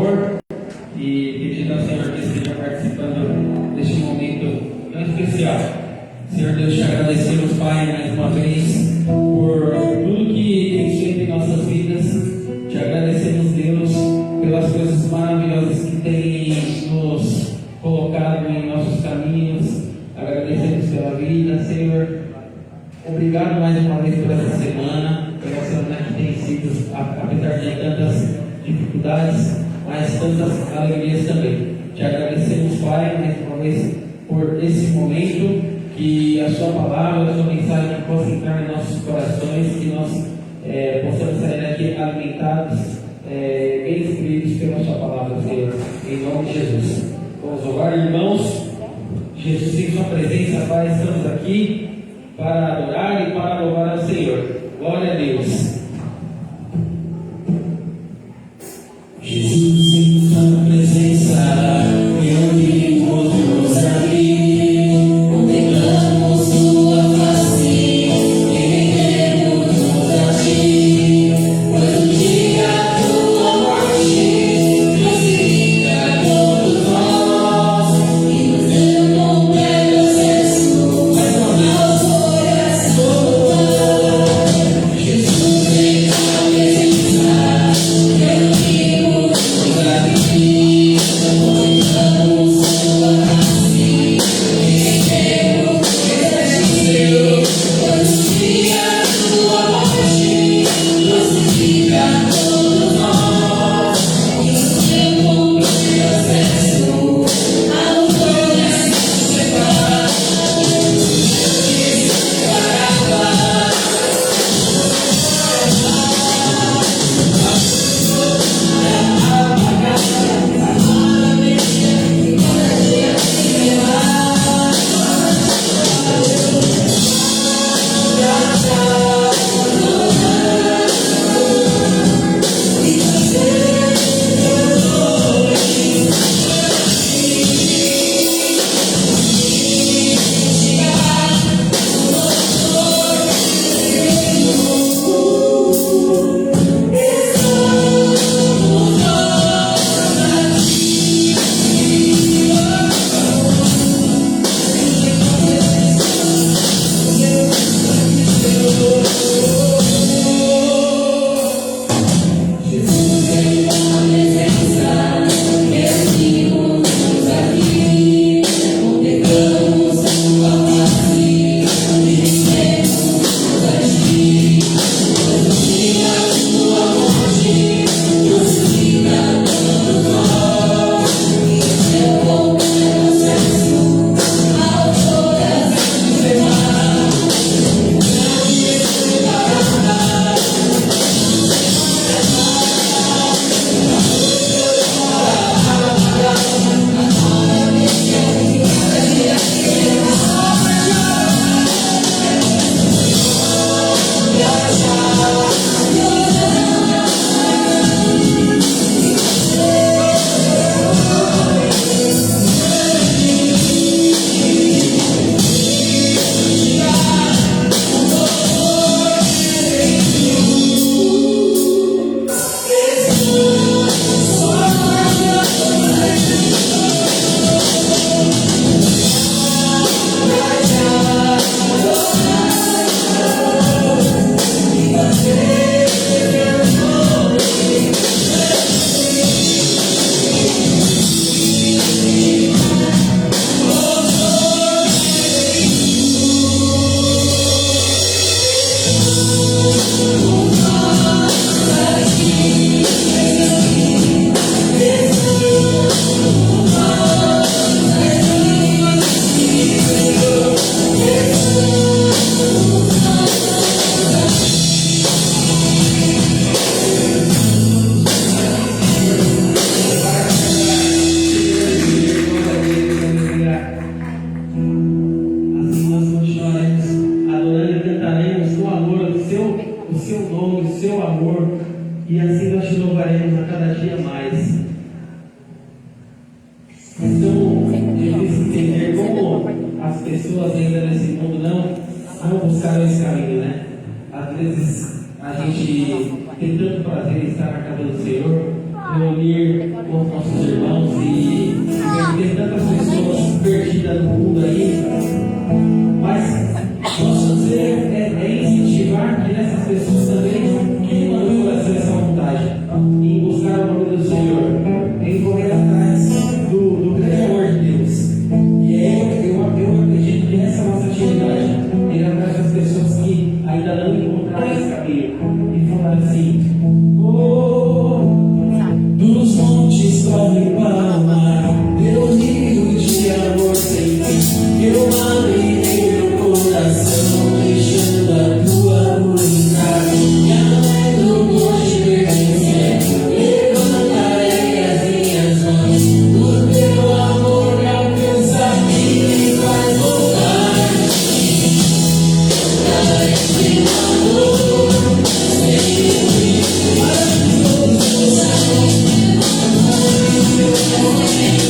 Senhor e pedindo ao Senhor que esteja participando deste momento tão especial. Senhor Deus, te agradecemos, Pai, mais uma vez por tudo que tem feito em nossas vidas. Te agradecemos, Deus, pelas coisas maravilhosas que tem nos colocado em nossos caminhos. Agradecemos pela vida, Senhor. Obrigado mais uma vez por essa semana que tem sido, apesar de tantas dificuldades, mas tantas alegrias também. Te agradecemos, Pai, mais uma vez por esse momento, que a sua palavra, a sua mensagem possa entrar em nossos corações, que nós possamos sair daqui alimentados, bem inscritos pela sua palavra, Senhor, em nome de Jesus. Vamos orar, irmãos. Jesus, em sua presença, Pai, estamos aqui para adorar e para louvar ao Senhor. Glória a Deus. Jesus, em sua presença, reunimos-nos aqui, contemplamos sua face e rendemos-nos a ti, pois o dia da tua morte crucifica todos nós e nos deu completo acesso ao nosso coração. Jesus, em sua presença, reunimos-nos aqui, contemplamos sua face e rendemos-nos a ti, pois o dia da tua morte crucifica todos nós e nos deu completo acesso ao coração separado. reunir com os nossos irmãos e ver tantas pessoas perdidas no mundo aí. Mas nosso fazer é incentivar que essas pessoas também queimam no coração essa vontade em buscar o nome do Senhor, em correr atrás do grande amor de Deus. E eu acredito que essa é a nossa atividade, ir atrás das pessoas que ainda não encontraram esse caminho e falar assim: dos montes corre para o mar, meu rio de amor sem fim, eu abrirei meu coração, deixando a tua ruína, e além longe pertencer, levantarei as minhas mãos, o teu amor alcança-me e faz voltar. Esse amor sempre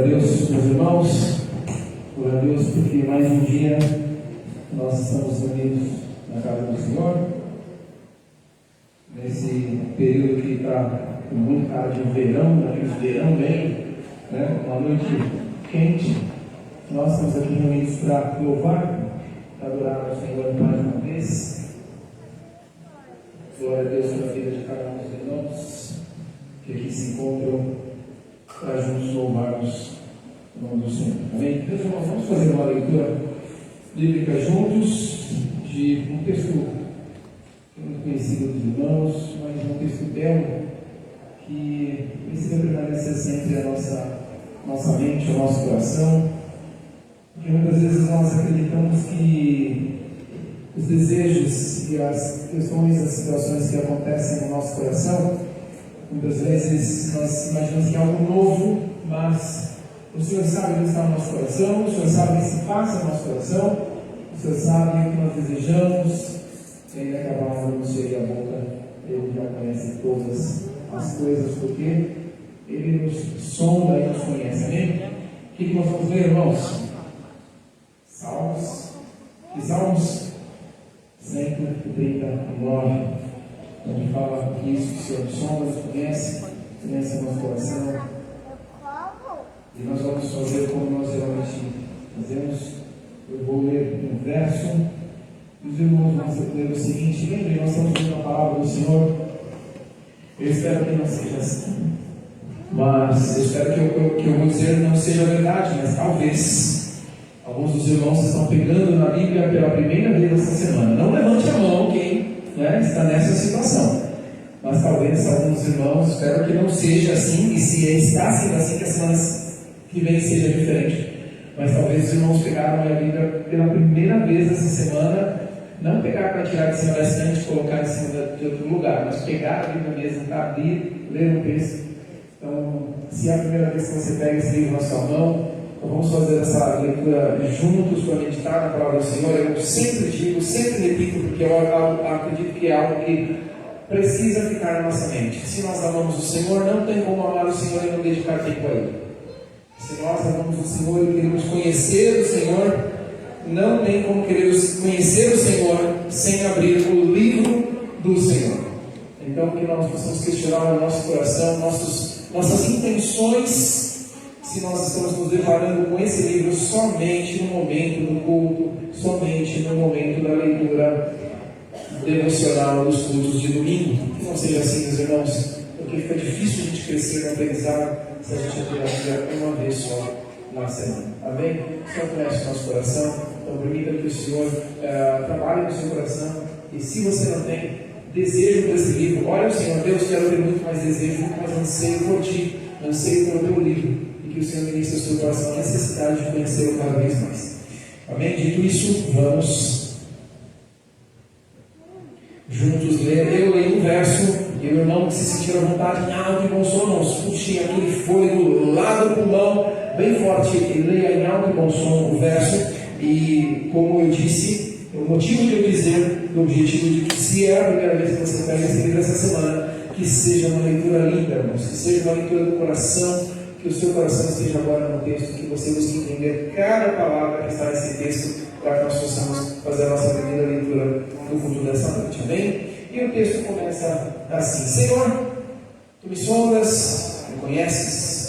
Deus, meus irmãos. Glória a Deus, porque mais um dia nós estamos reunidos na casa do Senhor. Nesse período que está com muito cara de verão, daqueles verão bem, né? Uma noite quente. Nós estamos aqui reunidos para louvar, para adorar ao Senhor mais uma vez. Glória a Deus pela vida de cada um dos irmãos que aqui se encontram para juntos louvarmos o nome do Senhor. Amém? Meus irmãos, vamos fazer uma leitura bíblica juntos de um texto muito conhecido dos irmãos, mas um texto belo que precisa permanecer sempre a nossa mente, o nosso coração, porque muitas vezes nós acreditamos que os desejos e as questões, as situações que acontecem no nosso coração, muitas vezes nós imaginamos que é algo novo, mas o Senhor sabe o que está no nosso coração, o Senhor sabe o que se passa no nosso coração, o Senhor sabe o que nós desejamos, e ainda acabar não chegue a boca, Ele já conhece todas as coisas, porque Ele nos sonda e nos conhece. Amém? O que nós vamos ler, irmãos? Salmos. Que Salmos 139, onde fala isso, que o Senhor sonda, nos conhece o nosso coração. E nós vamos fazer como nós geralmente fazemos. Eu vou ler um verso. Os irmãos vão ler o seguinte: lembrem, nós estamos lendo a palavra do Senhor. Eu espero que não seja assim, mas eu espero que o que eu vou dizer não seja verdade, mas talvez alguns dos irmãos estão pegando na Bíblia pela primeira vez essa semana. Não levante a mão quem está nessa situação, mas talvez alguns irmãos, espero que não seja assim, e se está sendo assim, que as semanas que vem seja diferente. Mas talvez os irmãos pegaram a Bíblia pela primeira vez essa semana. Não pegar para tirar de cima da estante e colocar em cima de outro lugar, mas pegar a Bíblia mesmo, para abrir, ler um texto. Então, se é a primeira vez que você pega esse livro na sua mão, então vamos fazer essa leitura juntos para meditar na palavra do Senhor. Eu sempre digo, sempre repito, porque eu acredito que é algo que precisa ficar na nossa mente. Se nós amamos o Senhor, não tem como amar o Senhor e não dedicar tempo a Ele. Se nós amamos o Senhor e queremos conhecer o Senhor, não tem como queremos conhecer o Senhor sem abrir o livro do Senhor. Então, que nós possamos questionar o nosso coração, nossas intenções, se nós estamos nos deparando com esse livro somente no momento do culto, somente no momento da leitura devocional dos cultos de domingo. Que não seja assim, meus irmãos, porque fica difícil a gente crescer no aprendizado se a gente abrir a Bíblia uma vez só na semana. Amém? O Senhor conhece o nosso coração. Então, permita que o Senhor trabalhe no seu coração. E se você não tem desejo por esse livro, olha o Senhor, Deus, quero ter muito mais desejo, muito mais anseio por Ti, anseio pelo Teu livro. E que o Senhor ministre ao seu coração a necessidade de conhecê-lo cada vez mais. Amém? Dito isso, vamos juntos ler. Eu leio um verso, e o irmão que se sentir à vontade, em alto e bom som, irmãos, puxem aquele fôlego lá do pulmão, bem forte, e leia em alto e bom som o verso. E como eu disse, o motivo de eu dizer, o objetivo de que se é a primeira vez que você pega esse livro essa semana, que seja uma leitura linda, irmãos, que seja uma leitura do coração, que o seu coração esteja agora no texto, que você busque entender cada palavra que está nesse texto, para que nós possamos fazer a nossa primeira leitura do culto dessa noite. Amém? E o texto começa assim: Senhor, Tu me sondas, me conheces.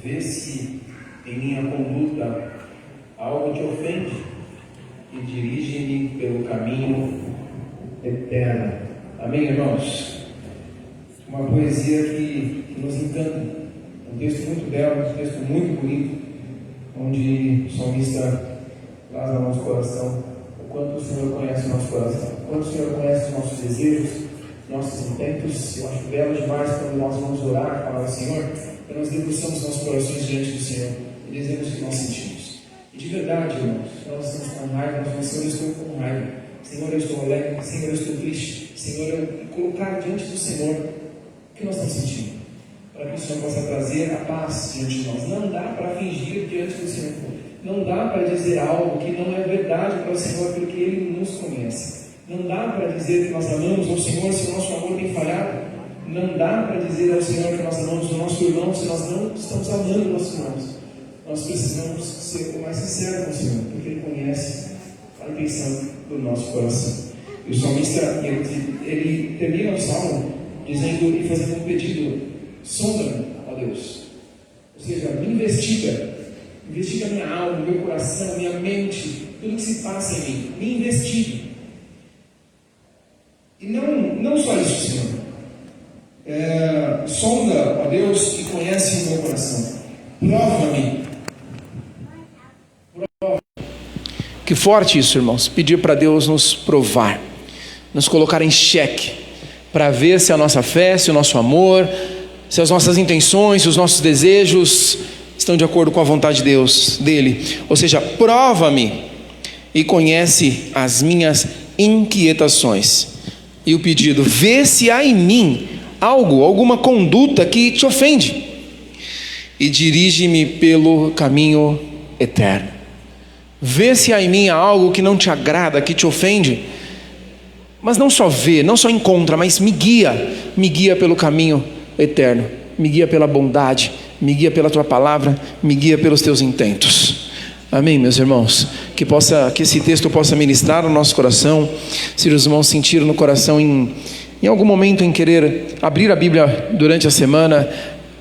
vê se em minha conduta algo te ofende e dirige-me pelo caminho eterno. Amém, irmãos? Uma poesia que nos encanta, um texto muito belo, um texto muito bonito, onde o salmista traz ao nosso coração o quanto o Senhor conhece o nosso coração, o quanto o Senhor conhece os nossos desejos, nossos intentos. Eu acho belo demais quando nós vamos orar, falar: Senhor, que nós debruçamos nossos corações diante do Senhor e dizemos o que nós sentimos. E de verdade, irmãos, nós estamos com raiva, nós falamos: Senhor, eu estou com raiva, Senhor, eu estou alegre, Senhor, eu estou triste, Senhor, eu colocar diante do Senhor o que nós estamos sentindo, para que o Senhor possa trazer a paz diante de nós. Não dá para fingir diante do Senhor, não dá para dizer algo que não é verdade para o Senhor, porque Ele nos conhece. Não dá para dizer que nós amamos ao Senhor se o nosso amor tem falhado. Não dá para dizer ao Senhor que nós amamos o nosso irmão se nós não estamos amando nossos irmãos. Nós precisamos ser o mais sincero com o Senhor, porque Ele conhece a intenção do nosso coração. E o salmista, ele termina o salmo dizendo e fazendo um pedido: sonda-me, ó Deus. Ou seja, me investiga minha alma, meu coração, minha mente, tudo que se passa em mim, me investigue. E não só isso, Senhor. Sonda, ó Deus, que conhece o meu coração. Prova-me. Que forte isso, irmãos. Pedir para Deus nos provar, nos colocar em xeque, para ver se a nossa fé, se o nosso amor, se as nossas intenções, se os nossos desejos estão de acordo com a vontade de Deus, dele. Ou seja, prova-me e conhece as minhas inquietações. E o pedido: vê se há em mim alguma conduta que te ofende, e dirige-me pelo caminho eterno. Vê se há em mim algo que não te agrada, que te ofende. Mas não só vê, não só encontra, mas me guia pelo caminho eterno, me guia pela bondade, me guia pela tua palavra, me guia pelos teus intentos. Amém, meus irmãos? Que esse texto possa ministrar no nosso coração. Se os irmãos sentiram no coração em algum momento em querer abrir a Bíblia durante a semana,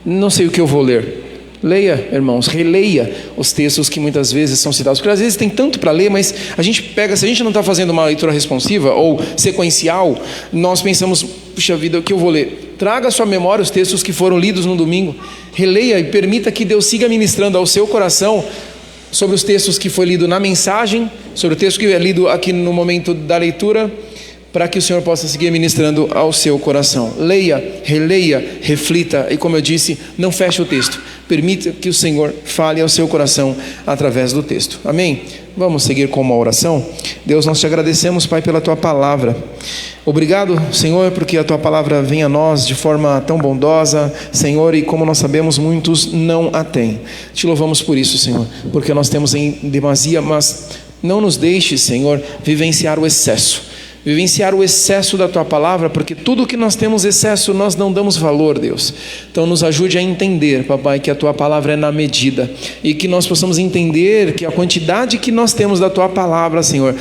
não sei o que eu vou ler. Leia, irmãos, releia os textos que muitas vezes são citados, porque às vezes tem tanto para ler, mas a gente pega, se a gente não está fazendo uma leitura responsiva ou sequencial, nós pensamos: puxa vida, o que eu vou ler? Traga à sua memória os textos que foram lidos no domingo, releia e permita que Deus siga ministrando ao seu coração sobre os textos que foi lido na mensagem, sobre o texto que é lido aqui no momento da leitura, para que o Senhor possa seguir ministrando ao seu coração. Leia, releia, reflita e, como eu disse, não feche o texto. Permita que o Senhor fale ao seu coração através do texto. Amém? Vamos seguir com uma oração. Deus, nós te agradecemos, Pai, pela tua palavra. Obrigado, Senhor, porque a tua palavra vem a nós de forma tão bondosa, Senhor, e como nós sabemos, muitos não a têm. Te louvamos por isso, Senhor, porque nós temos em demasia, mas não nos deixe, Senhor, vivenciar o excesso da tua palavra, porque tudo que nós temos excesso, nós não damos valor, Deus. Então nos ajude a entender, papai, que a tua palavra é na medida, e que nós possamos entender que a quantidade que nós temos da tua palavra, Senhor,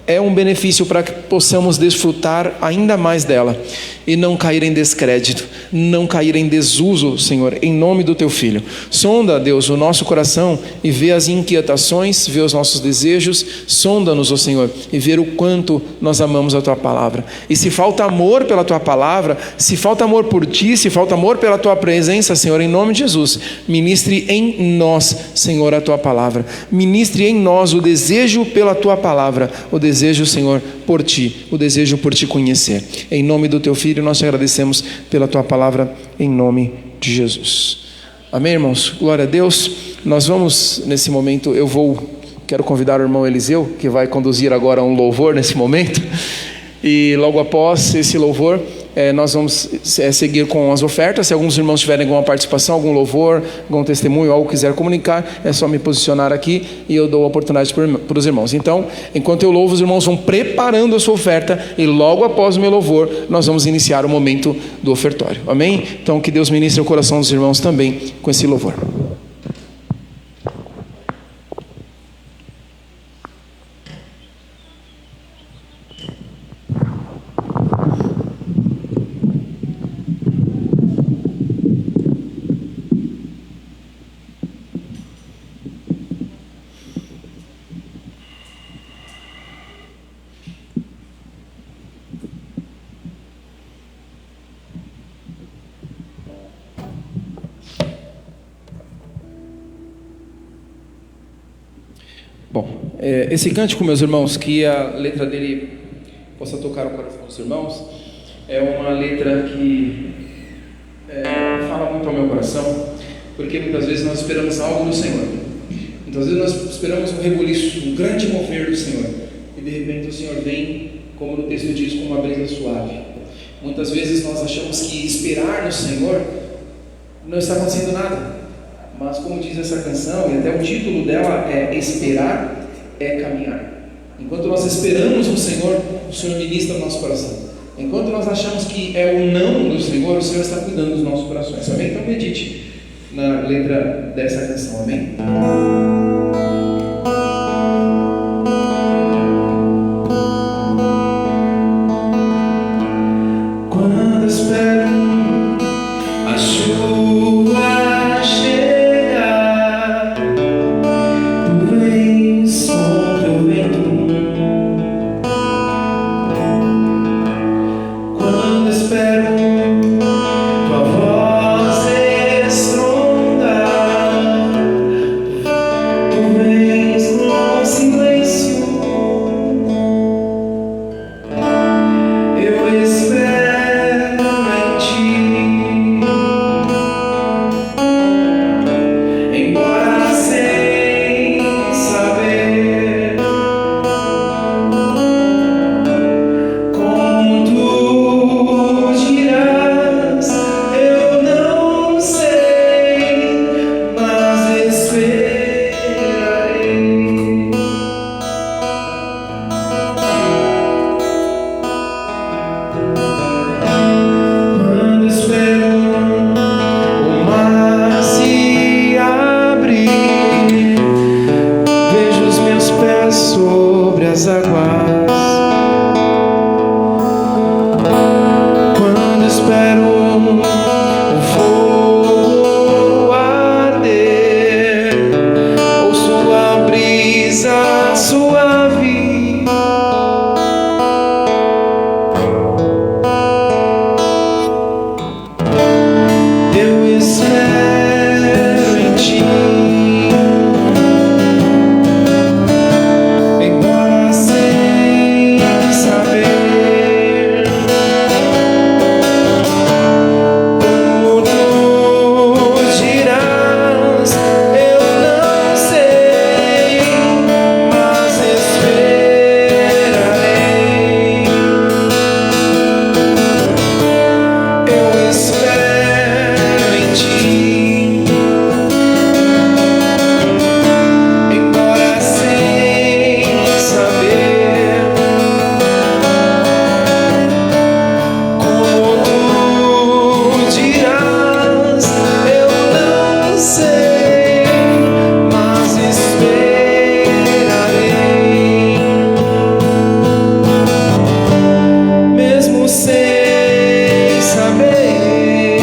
é um benefício para que possamos desfrutar ainda mais dela e não cair em descrédito, não cair em desuso, Senhor, em nome do teu Filho. Sonda, Deus, o nosso coração e vê as inquietações, vê os nossos desejos. Sonda-nos, ó Senhor, e ver o quanto nós amamos a tua palavra. E se falta amor pela tua palavra, se falta amor por ti, se falta amor pela tua presença, Senhor, em nome de Jesus, ministre em nós, Senhor, a tua palavra. Ministre em nós o desejo pela tua palavra, o desejo, Senhor, por ti, o desejo por te conhecer. Em nome do teu Filho, nós te agradecemos pela tua palavra, em nome de Jesus. Amém, irmãos? Glória a Deus. Nós vamos, nesse momento, quero convidar o irmão Eliseu, que vai conduzir agora um louvor nesse momento, e logo após esse louvor, nós vamos seguir com as ofertas. Se alguns irmãos tiverem alguma participação, algum louvor, algum testemunho, algo quiser comunicar, é só me posicionar aqui e eu dou a oportunidade para os irmãos. Então, enquanto eu louvo, os irmãos vão preparando a sua oferta e logo após o meu louvor, nós vamos iniciar o momento do ofertório. Amém? Então, que Deus ministre o coração dos irmãos também com esse louvor. Bom, esse cântico, meus irmãos, que a letra dele possa tocar o coração dos irmãos, é uma letra que fala muito ao meu coração, porque muitas vezes nós esperamos algo do Senhor. Muitas vezes nós esperamos um rebuliço, um grande mover do Senhor, e de repente o Senhor vem, como no texto diz, com uma brisa suave. Muitas vezes nós achamos que esperar no Senhor não está acontecendo nada, mas como diz essa canção, e até o título dela é Esperar é Caminhar. Enquanto nós esperamos no Senhor, o Senhor ministra no nosso coração. Enquanto nós achamos que é o não do Senhor, o Senhor está cuidando dos nossos corações. Amém? Então medite na letra dessa canção. Amém? Quando espero a chuva chegar, tu vens com teu vento. Quando espero tua voz estrondar, tu vens no silêncio. Eu espero em ti, embora sem saber como tu dirás. Eu não sei, mas esperarei. Quando espero o mar se abrir, vejo os meus pés sobre as águas. Quando espero o fogo arder, ouço a brisa suave. Eu espero em ti, embora sem saber como tu dirás. Eu não sei, mas esperarei. Eu espero em ti, embora sem saber como tu dirás. Eu não sei, mas esperarei. Mesmo sem saber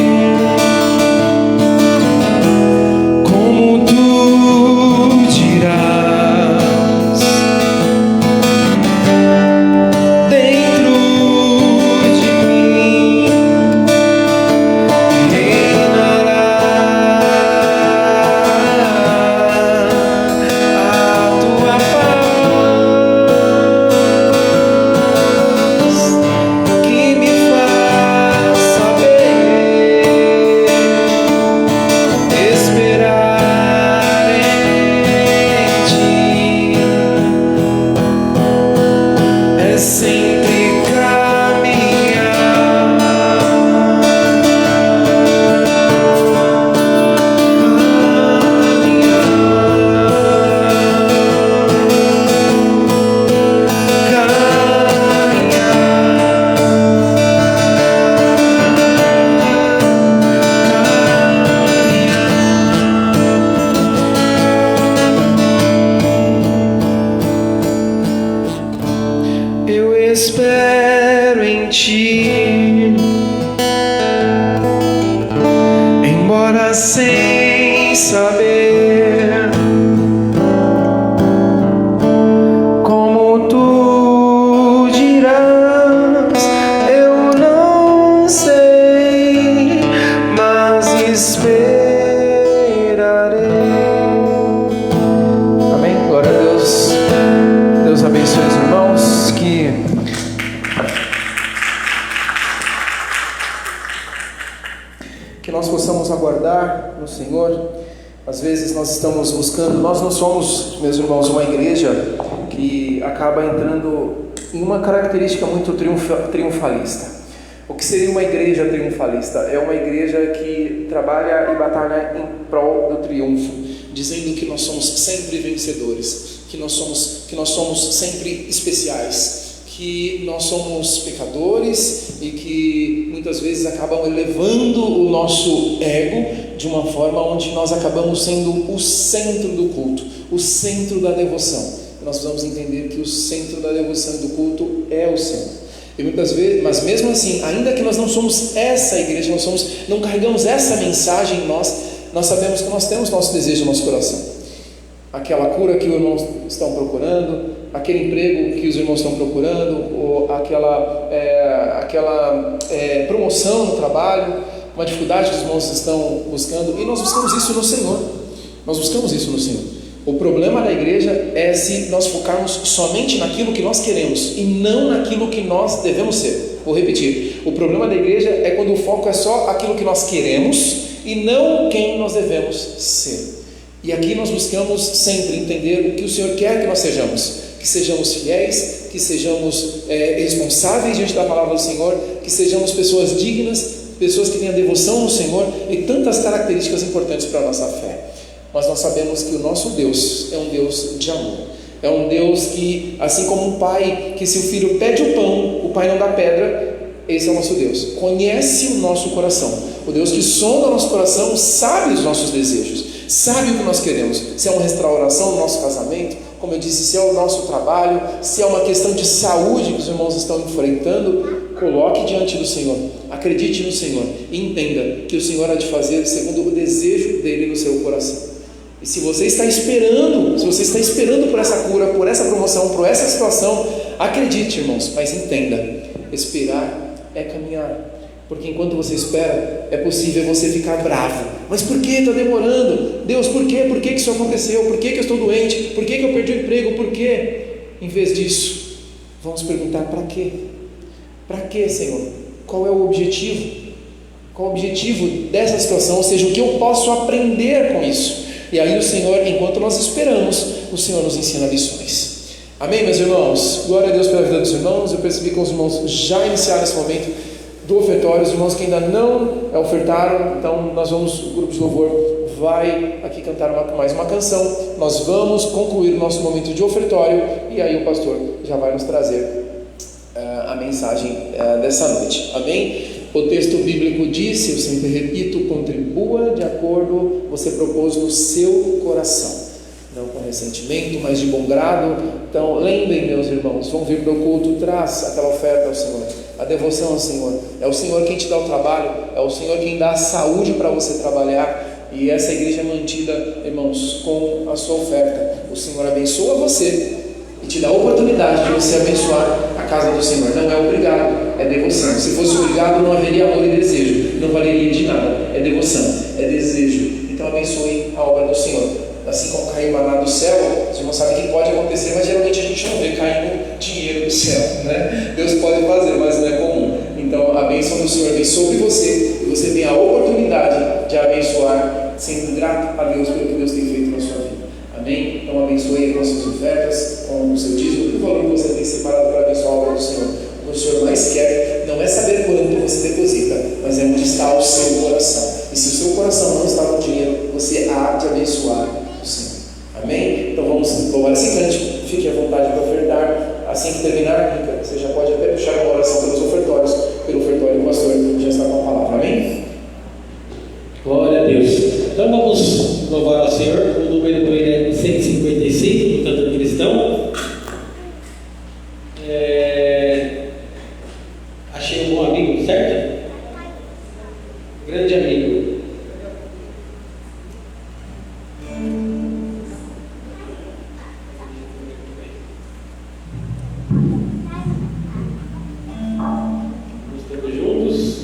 como tu dirás, dentro de mim reinará a tua paz, que me faz saber esperar em ti. É sempre caminhar, eu espero em ti, embora sem saber como tu dirás. Eu não sei, mas esperarei. Amém? Glória a Deus. nós possamos aguardar no Senhor. Às vezes nós estamos buscando, nós não somos, meus irmãos, uma igreja que acaba entrando em uma característica muito triunfalista. O que seria uma igreja triunfalista? É uma igreja que trabalha e batalha em prol do triunfo, dizendo que nós somos sempre vencedores, que nós somos sempre especiais, que nós somos pecadores e que muitas vezes acabam elevando o nosso ego de uma forma onde nós acabamos sendo o centro do culto, o centro da devoção. Nós precisamos entender que o centro da devoção e do culto é o Senhor. E muitas vezes, mas mesmo assim, ainda que nós não somos essa igreja, não carregamos essa mensagem em nós sabemos que nós temos nosso desejo no nosso coração. Aquela cura que os irmãos estão procurando, aquele emprego que os irmãos estão procurando, ou aquela promoção no trabalho, uma dificuldade que os irmãos estão buscando, e nós buscamos isso no Senhor. Nós buscamos isso no Senhor. O problema da igreja é se nós focarmos somente naquilo que nós queremos e não naquilo que nós devemos ser. Vou repetir. O problema da igreja é quando o foco é só aquilo que nós queremos e não quem nós devemos ser. E aqui nós buscamos sempre entender o que o Senhor quer que nós sejamos. Que sejamos fiéis, que sejamos responsáveis diante da palavra do Senhor, que sejamos pessoas dignas, pessoas que tenham devoção ao Senhor e tantas características importantes para a nossa fé. Mas nós sabemos que o nosso Deus é um Deus de amor. É um Deus que, assim como um pai, que se o filho pede o pão, o pai não dá pedra, esse é o nosso Deus. Conhece o nosso coração. O Deus que sonda o nosso coração sabe os nossos desejos, sabe o que nós queremos. Se é uma restauração no nosso casamento, como eu disse, se é o nosso trabalho, se é uma questão de saúde que os irmãos estão enfrentando, coloque diante do Senhor, acredite no Senhor e entenda que o Senhor há de fazer segundo o desejo dele no seu coração. E se você está esperando por essa cura, por essa promoção, por essa situação, acredite, irmãos, mas entenda, esperar é caminhar. Porque enquanto você espera, é possível você ficar bravo. Mas por que está demorando? Deus, por quê? Por que isso aconteceu? Por que eu estou doente? Por que eu perdi o emprego? Por quê? Em vez disso, vamos perguntar para quê? Para quê, Senhor? Qual é o objetivo? Qual o objetivo dessa situação? Ou seja, o que eu posso aprender com isso? E aí o Senhor, enquanto nós esperamos, o Senhor nos ensina lições. Amém, meus irmãos? Glória a Deus pela vida dos irmãos. Eu percebi que os irmãos já iniciaram esse momento do ofertório. Os irmãos que ainda não ofertaram, então nós vamos, o grupo de louvor vai aqui cantar mais uma canção. Nós vamos concluir o nosso momento de ofertório e aí o pastor já vai nos trazer a mensagem dessa noite. Amém? O texto bíblico diz, eu sempre repito, contribua de acordo você propôs no seu coração, não com ressentimento, mas de bom grado. Então lembrem, meus irmãos, vão vir para o culto, traz aquela oferta ao Senhor, a devoção ao Senhor. É o Senhor quem te dá o trabalho, é o Senhor quem dá a saúde para você trabalhar, e essa igreja é mantida, irmãos, com a sua oferta. O Senhor abençoa você e te dá a oportunidade de você abençoar a casa do Senhor. Não é obrigado, é devoção. Se fosse obrigado, não haveria amor e desejo, não valeria de nada. É devoção, é desejo. Então abençoe a obra do Senhor. Assim como caiu maná do céu, os irmãos sabem que pode acontecer, mas geralmente a gente não vê caindo dinheiro do céu, né? Deus pode fazer, mas não é comum. Então a bênção do Senhor vem sobre você e você tem a oportunidade de abençoar, sendo grato a Deus pelo que Deus tem feito na sua vida. Amém? Então abençoe com as suas ofertas, com o seu dízimo, o valor que você tem separado para abençoar a obra do Senhor. O que o Senhor mais quer não é saber quanto você deposita, mas é onde está o seu coração. E se o seu coração não está com dinheiro, você há de abençoar o Senhor. Amém? Então vamos louvar esse cântico. Fique à vontade para ofertar. Assim que terminar, Rica, você já pode até puxar uma oração pelos ofertórios, pelo ofertório do pastor, já está com a palavra. Amém? Glória a Deus. Então vamos louvar ao Senhor. O número do ele é 155, do cantor cristão. Achei um bom amigo, certo? Grande amigo. Estamos juntos.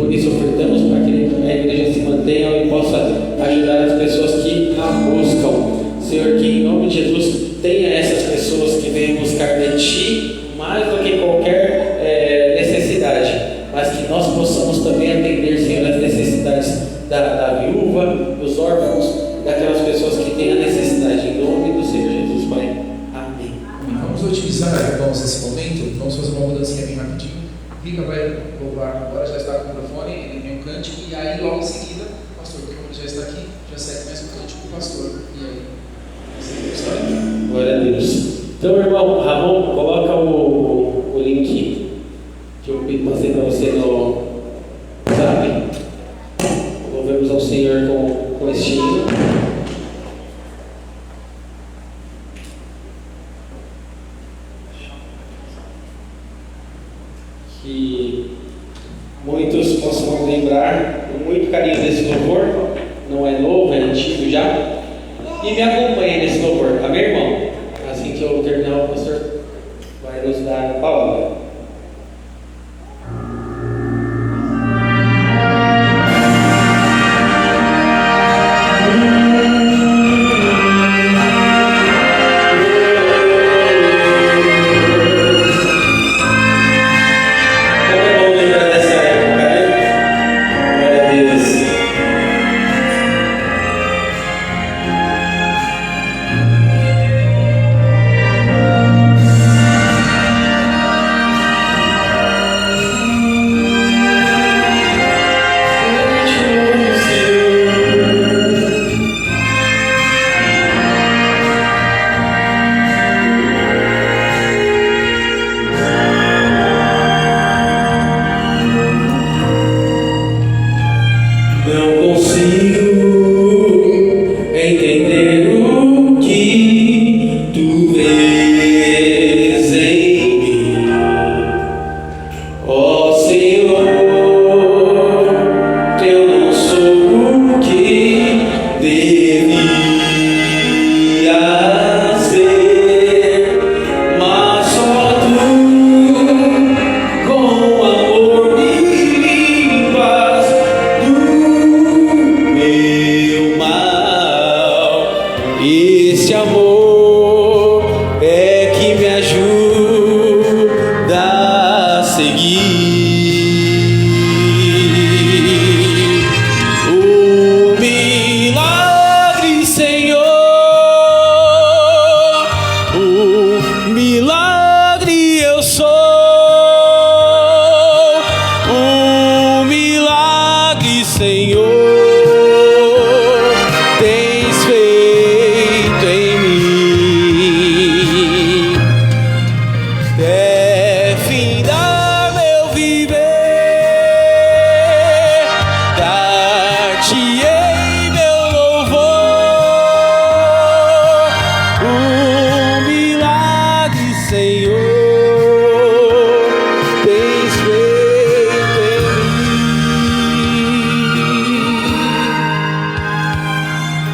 por isso ofertamos para que a igreja se mantenha e possa ajudar as pessoas que a buscam. Senhor, que em nome de Jesus tenha essas pessoas que venham buscar de Ti mais do que qualquer necessidade, mas que nós possamos também atender, Senhor, as necessidades da viúva, dos órfãos, daquelas pessoas que têm a necessidade. Em nome do Senhor Jesus, Pai. Amém. Vamos utilizar, irmãos, esse momento. Vamos fazer uma mudancinha bem rapidinho. Rica vai louvar agora, já está com o microfone, ele tem um cântico, e aí logo em seguida, o pastor, porque como ele já está aqui, já segue mais um cântico com o pastor. E aí, segue a história. Glória a Deus. Então, irmão Ramon, coloca o link que eu passei para você no WhatsApp. Louvemos ao Senhor com este hino. Que muitos possam lembrar com muito carinho desse louvor. Não é novo, é antigo já. E me acompanhe nesse louvor, tá bem, irmão? Assim que eu terminar, o pastor vai nos dar a palavra.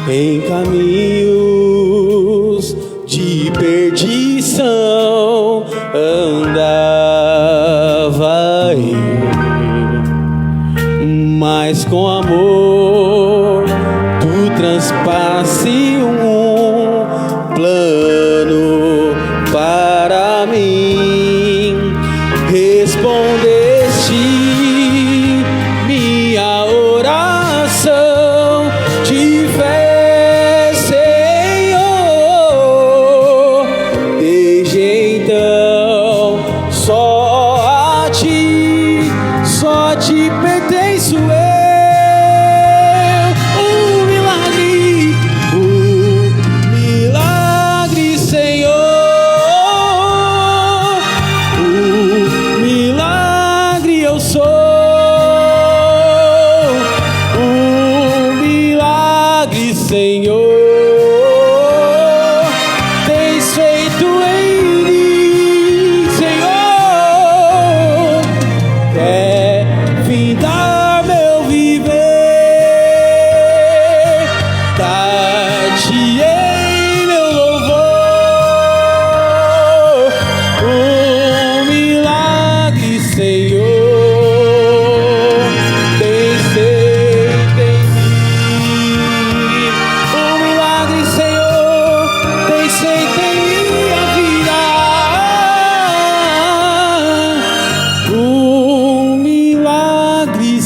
Em caminhos de perdição andava eu, mas com amor tu transpasse um plano para mim. Respondeste minha oração de fé, Senhor. Desde então só te pertenço eu. Milagre, Senhor. Milagre eu sou. Milagre, Senhor. Tens feito em mim, Senhor. É findar meu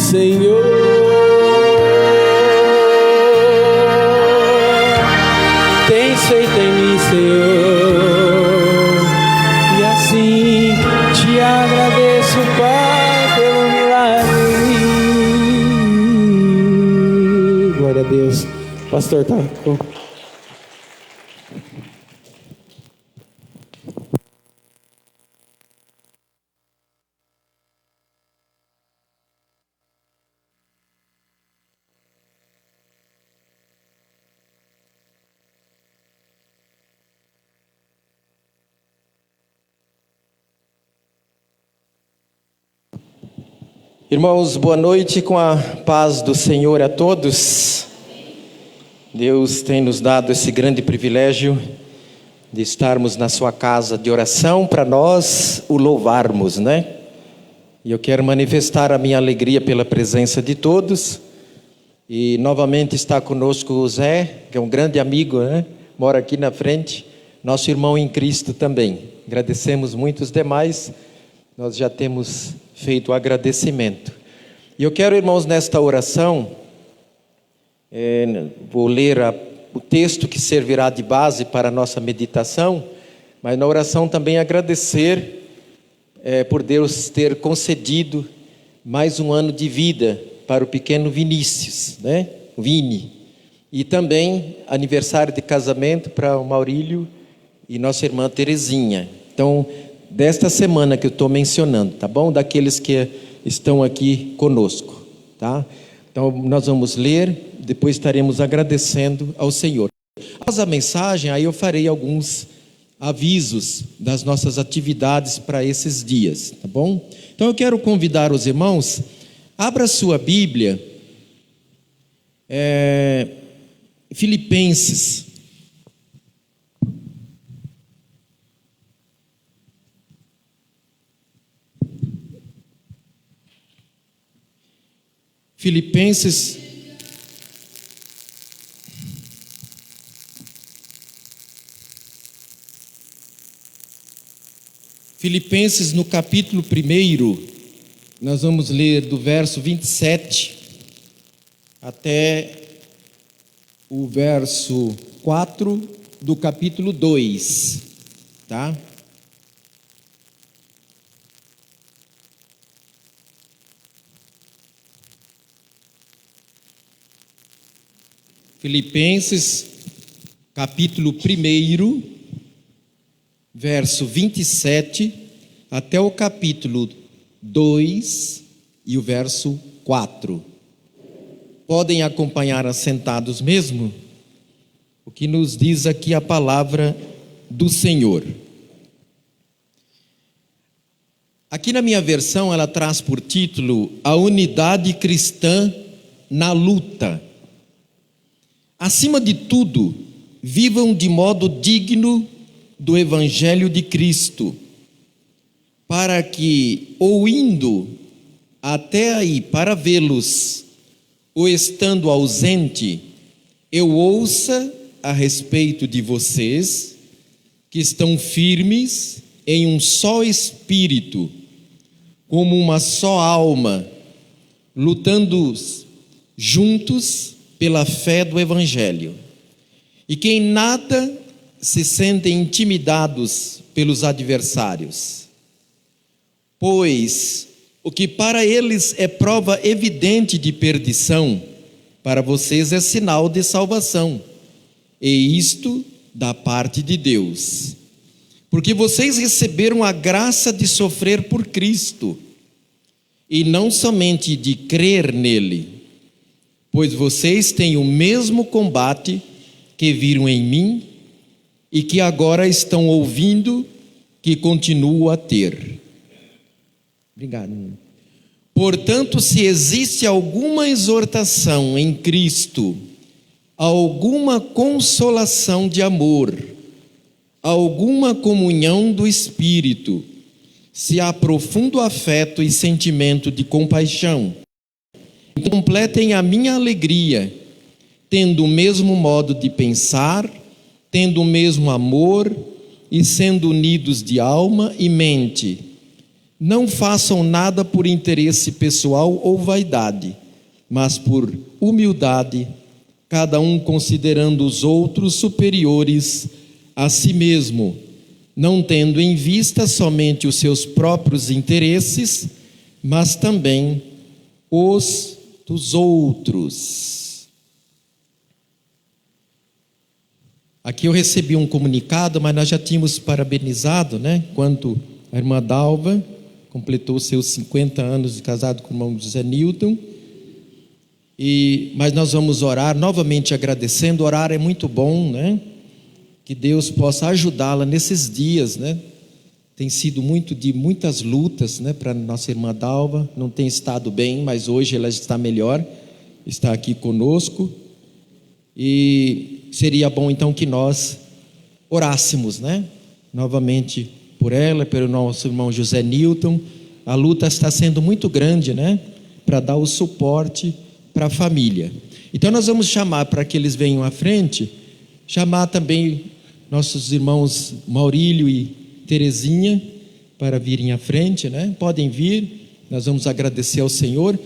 Senhor. Tens feito em mim, Senhor, e assim te agradeço, Pai, pelo milagre. Glória a Deus. Pastor, tá? Irmãos, boa noite, com a paz do Senhor a todos. Deus tem nos dado esse grande privilégio de estarmos na sua casa de oração para nós o louvarmos, né? E eu quero manifestar a minha alegria pela presença de todos. E novamente está conosco o Zé, que é um grande amigo, né? Mora aqui na frente, nosso irmão em Cristo também. Agradecemos muito os demais, nós já temos feito o agradecimento. E eu quero, irmãos, nesta oração, vou ler o texto que servirá de base para a nossa meditação, mas na oração também agradecer por Deus ter concedido mais um ano de vida para o pequeno Vinícius, né? Vini. E também aniversário de casamento para o Maurílio e nossa irmã Terezinha. Então, desta semana que eu estou mencionando, tá bom? Daqueles que estão aqui conosco, tá? Então, nós vamos ler, depois estaremos agradecendo ao Senhor. Após a mensagem, aí eu farei alguns avisos das nossas atividades para esses dias, tá bom? Então, eu quero convidar os irmãos, abra sua Bíblia, Filipenses. Filipenses no capítulo 1, nós vamos ler do verso 27 até o verso 4 do capítulo 2, tá? Filipenses, capítulo 1, verso 27, até o capítulo 2 e o verso 4. Podem acompanhar assentados mesmo? O que nos diz aqui a palavra do Senhor. Aqui na minha versão ela traz por título A Unidade Cristã na Luta. Acima de tudo, vivam de modo digno do Evangelho de Cristo, para que, ou indo até aí para vê-los, ou estando ausente, eu ouça a respeito de vocês, que estão firmes em um só espírito, como uma só alma, lutando juntos pela fé do Evangelho, e que em nada se sentem intimidados pelos adversários, pois o que para eles é prova evidente de perdição, para vocês é sinal de salvação, e isto da parte de Deus, porque vocês receberam a graça de sofrer por Cristo, e não somente de crer nele, pois vocês têm o mesmo combate que viram em mim e que agora estão ouvindo que continuo a ter. Obrigado. Portanto, se existe alguma exortação em Cristo, alguma consolação de amor, alguma comunhão do Espírito, se há profundo afeto e sentimento de compaixão, completem a minha alegria, tendo o mesmo modo de pensar, tendo o mesmo amor e sendo unidos de alma e mente. Não façam nada por interesse pessoal ou vaidade, mas por humildade, cada um considerando os outros superiores a si mesmo, não tendo em vista somente os seus próprios interesses, mas também os dos outros. Aqui eu recebi um comunicado, mas nós já tínhamos parabenizado, quando a irmã Dalva completou seus 50 anos de casado com o irmão José Newton. Mas nós vamos orar, novamente agradecendo. Orar é muito bom, que Deus possa ajudá-la nesses dias, Tem sido muitas lutas, para nossa irmã Dalva. Não tem estado bem, mas hoje ela está melhor, está aqui conosco. E seria bom então que nós orássemos, novamente por ela, pelo nosso irmão José Newton. A luta está sendo muito grande, para dar o suporte para a família. Então nós vamos chamar para que eles venham à frente, chamar também nossos irmãos Maurílio e Terezinha para virem à frente, Podem vir, nós vamos agradecer ao Senhor.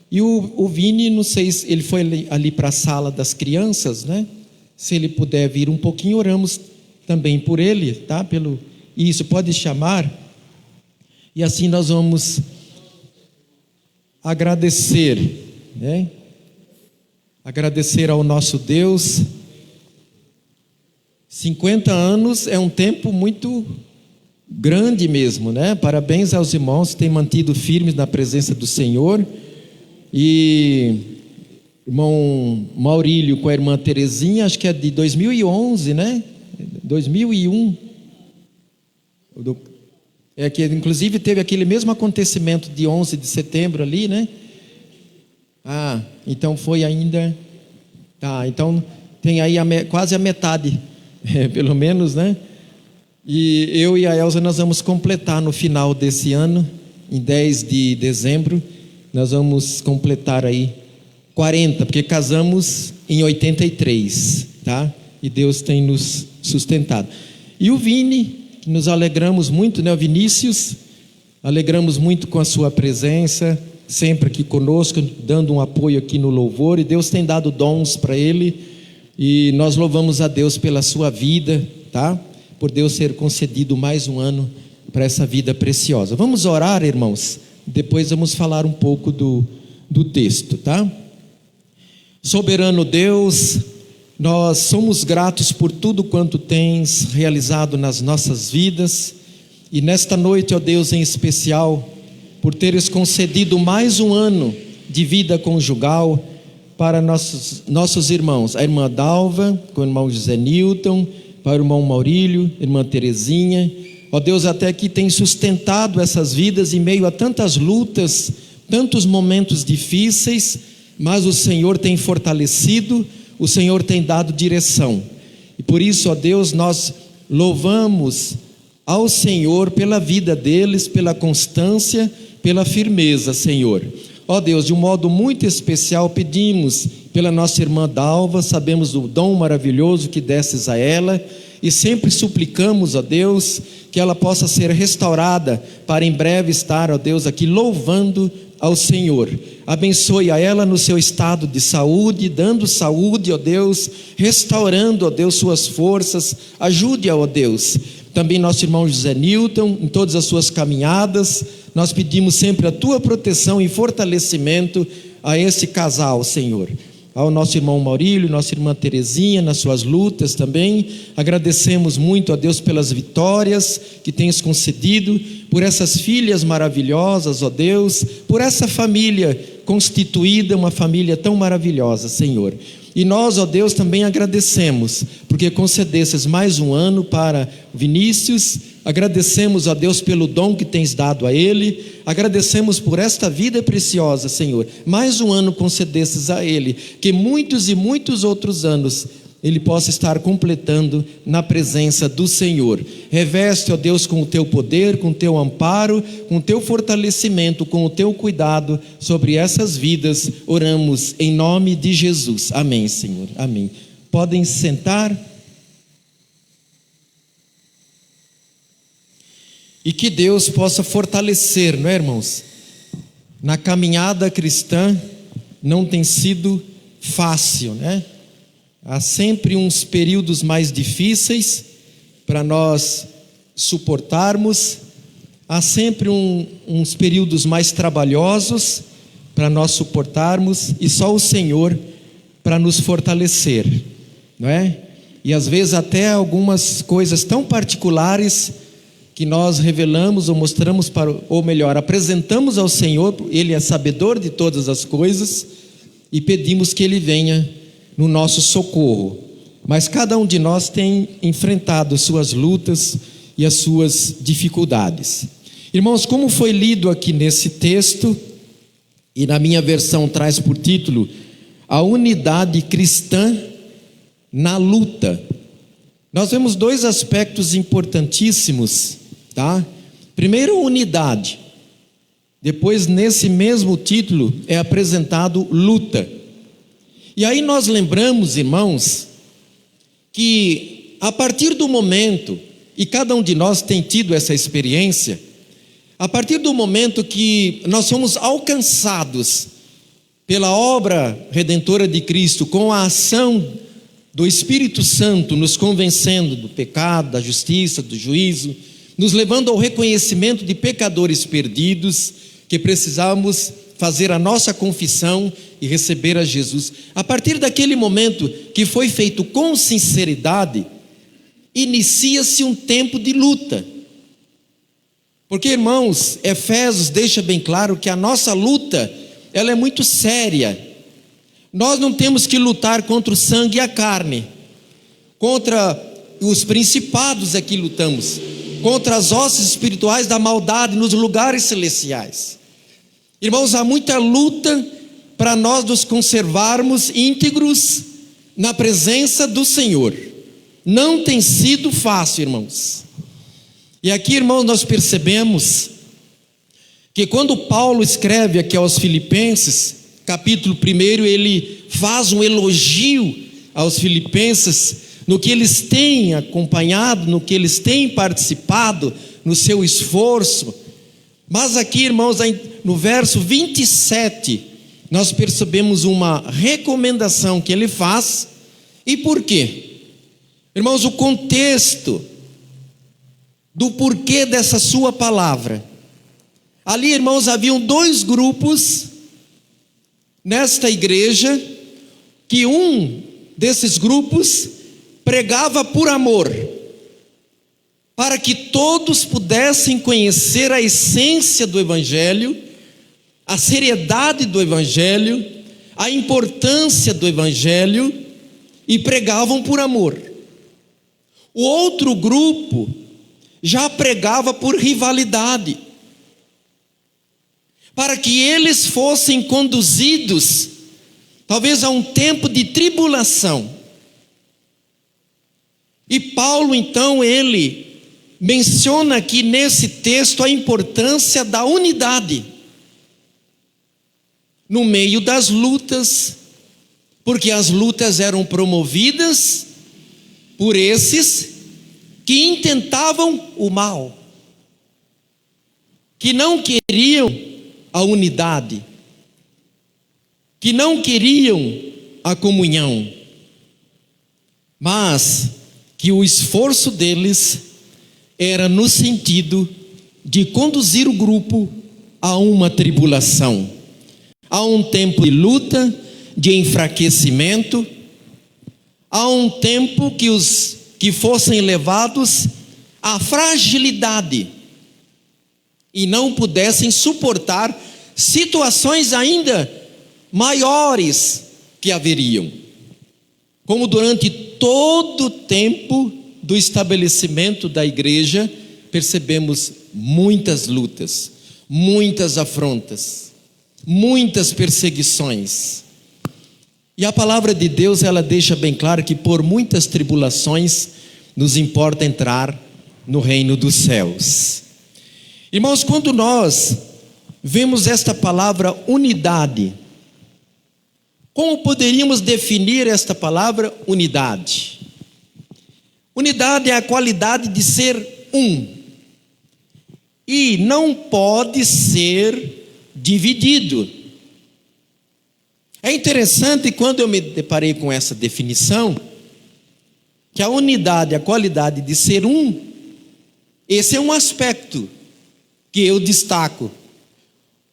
E o Vini, não sei se ele foi ali para a sala das crianças, Se ele puder vir um pouquinho, oramos também por ele, tá? Isso, pode chamar. E assim nós vamos agradecer, Agradecer ao nosso Deus. 50 anos é um tempo muito grande mesmo, Parabéns aos irmãos que têm mantido firmes na presença do Senhor. E irmão Maurílio com a irmã Terezinha, acho que é de 2011, 2001. É que inclusive teve aquele mesmo acontecimento de 11 de setembro ali, então foi ainda. Então tem aí quase a metade, pelo menos, E eu e a Elza nós vamos completar no final desse ano, em 10 de dezembro, nós vamos completar aí 40, porque casamos em 83, E Deus tem nos sustentado. E o Vini, que nos alegramos muito, o Vinícius, alegramos muito com a sua presença, sempre aqui conosco, dando um apoio aqui no louvor, e Deus tem dado dons para ele, e nós louvamos a Deus pela sua vida, Por Deus ter concedido mais um ano para essa vida preciosa. Vamos orar, irmãos, depois vamos falar um pouco do texto, Soberano Deus, nós somos gratos por tudo quanto tens realizado nas nossas vidas, e nesta noite, ó Deus, em especial, por teres concedido mais um ano de vida conjugal para nossos irmãos, a irmã Dalva, com o irmão José Newton, para o irmão Maurílio, irmã Terezinha, ó Deus, até que tem sustentado essas vidas em meio a tantas lutas, tantos momentos difíceis, mas o Senhor tem fortalecido, o Senhor tem dado direção, e por isso, ó Deus, nós louvamos ao Senhor pela vida deles, pela constância, pela firmeza, Senhor. Ó Deus, de um modo muito especial pedimos pela nossa irmã Dalva, sabemos do dom maravilhoso que destes a ela, e sempre suplicamos, ó Deus, que ela possa ser restaurada, para em breve estar, ó Deus, aqui louvando ao Senhor. Abençoe a ela no seu estado de saúde, dando saúde, ó Deus, restaurando, ó Deus, suas forças, ajude-a, ó Deus. Também nosso irmão José Newton, em todas as suas caminhadas, nós pedimos sempre a tua proteção e fortalecimento a esse casal, Senhor. Ao nosso irmão Maurílio, nossa irmã Terezinha, nas suas lutas também, agradecemos muito a Deus pelas vitórias que tens concedido, por essas filhas maravilhosas, ó Deus, por essa família constituída, uma família tão maravilhosa, Senhor. E nós, ó Deus, também agradecemos, porque concedesses mais um ano para Vinícius, agradecemos a Deus pelo dom que tens dado a ele, agradecemos por esta vida preciosa, Senhor, mais um ano concedesses a ele, que muitos e muitos outros anos ele possa estar completando na presença do Senhor. Reveste, ó Deus, com o teu poder, com o teu amparo, com o teu fortalecimento, com o teu cuidado sobre essas vidas, oramos em nome de Jesus. Amém, Senhor, amém. Podem sentar. E que Deus possa fortalecer, não é, irmãos? Na caminhada cristã não tem sido fácil, né? Há sempre uns períodos mais difíceis para nós suportarmos, há sempre uns períodos mais trabalhosos para nós suportarmos, e só o Senhor para nos fortalecer, não é? E às vezes até algumas coisas tão particulares que nós revelamos ou mostramos ou melhor, apresentamos ao Senhor, Ele é sabedor de todas as coisas, e pedimos que Ele venha no nosso socorro. Mas cada um de nós tem enfrentado suas lutas e as suas dificuldades. Irmãos, como foi lido aqui nesse texto, e na minha versão traz por título, a unidade cristã na luta. Nós vemos dois aspectos importantíssimos, tá? Primeiro, unidade. Depois, nesse mesmo título, é apresentado luta. E aí nós lembramos, irmãos, que a partir do momento, e cada um de nós tem tido essa experiência, a partir do momento que nós somos alcançados pela obra redentora de Cristo, com a ação do Espírito Santo nos convencendo do pecado, da justiça, do juízo, nos levando ao reconhecimento de pecadores perdidos, que precisamos fazer a nossa confissão e receber a Jesus. A partir daquele momento que foi feito com sinceridade, inicia-se um tempo de luta. Porque, irmãos, Efésios deixa bem claro que a nossa luta, ela é muito séria. Nós não temos que lutar contra o sangue e a carne, contra os principados é que lutamos, contra as hostes espirituais da maldade nos lugares celestiais. Irmãos, há muita luta para nós nos conservarmos íntegros na presença do Senhor. Não tem sido fácil, irmãos. E aqui, irmãos, nós percebemos que quando Paulo escreve aqui aos Filipenses, capítulo 1, ele faz um elogio aos filipenses no que eles têm acompanhado, no que eles têm participado, no seu esforço. Mas aqui, irmãos, no verso 27, nós percebemos uma recomendação que ele faz. E por quê? Irmãos, o contexto do porquê dessa sua palavra. Ali, irmãos, haviam dois grupos nesta igreja, que um desses grupos pregava por amor, para que todos pudessem conhecer a essência do Evangelho, a seriedade do Evangelho, a importância do Evangelho, e pregavam por amor. O outro grupo já pregava por rivalidade, para que eles fossem conduzidos, talvez a um tempo de tribulação. E Paulo, então, ele menciona aqui nesse texto a importância da unidade no meio das lutas, porque as lutas eram promovidas por esses que intentavam o mal, que não queriam a unidade, que não queriam a comunhão, mas que o esforço deles era no sentido de conduzir o grupo a uma tribulação, a um tempo de luta, de enfraquecimento, a um tempo que os que fossem levados à fragilidade e não pudessem suportar situações ainda maiores que haveriam, como durante todo o tempo do estabelecimento da igreja, percebemos muitas lutas, muitas afrontas, muitas perseguições. E a palavra de Deus, ela deixa bem claro que por muitas tribulações nos importa entrar no reino dos céus. Irmãos, quando nós vemos esta palavra unidade, como poderíamos definir esta palavra unidade? Unidade é a qualidade de ser um. e não pode ser dividido. É interessante quando eu me deparei com essa definição, que a unidade, a qualidade de ser um, esse é um aspecto que eu destaco.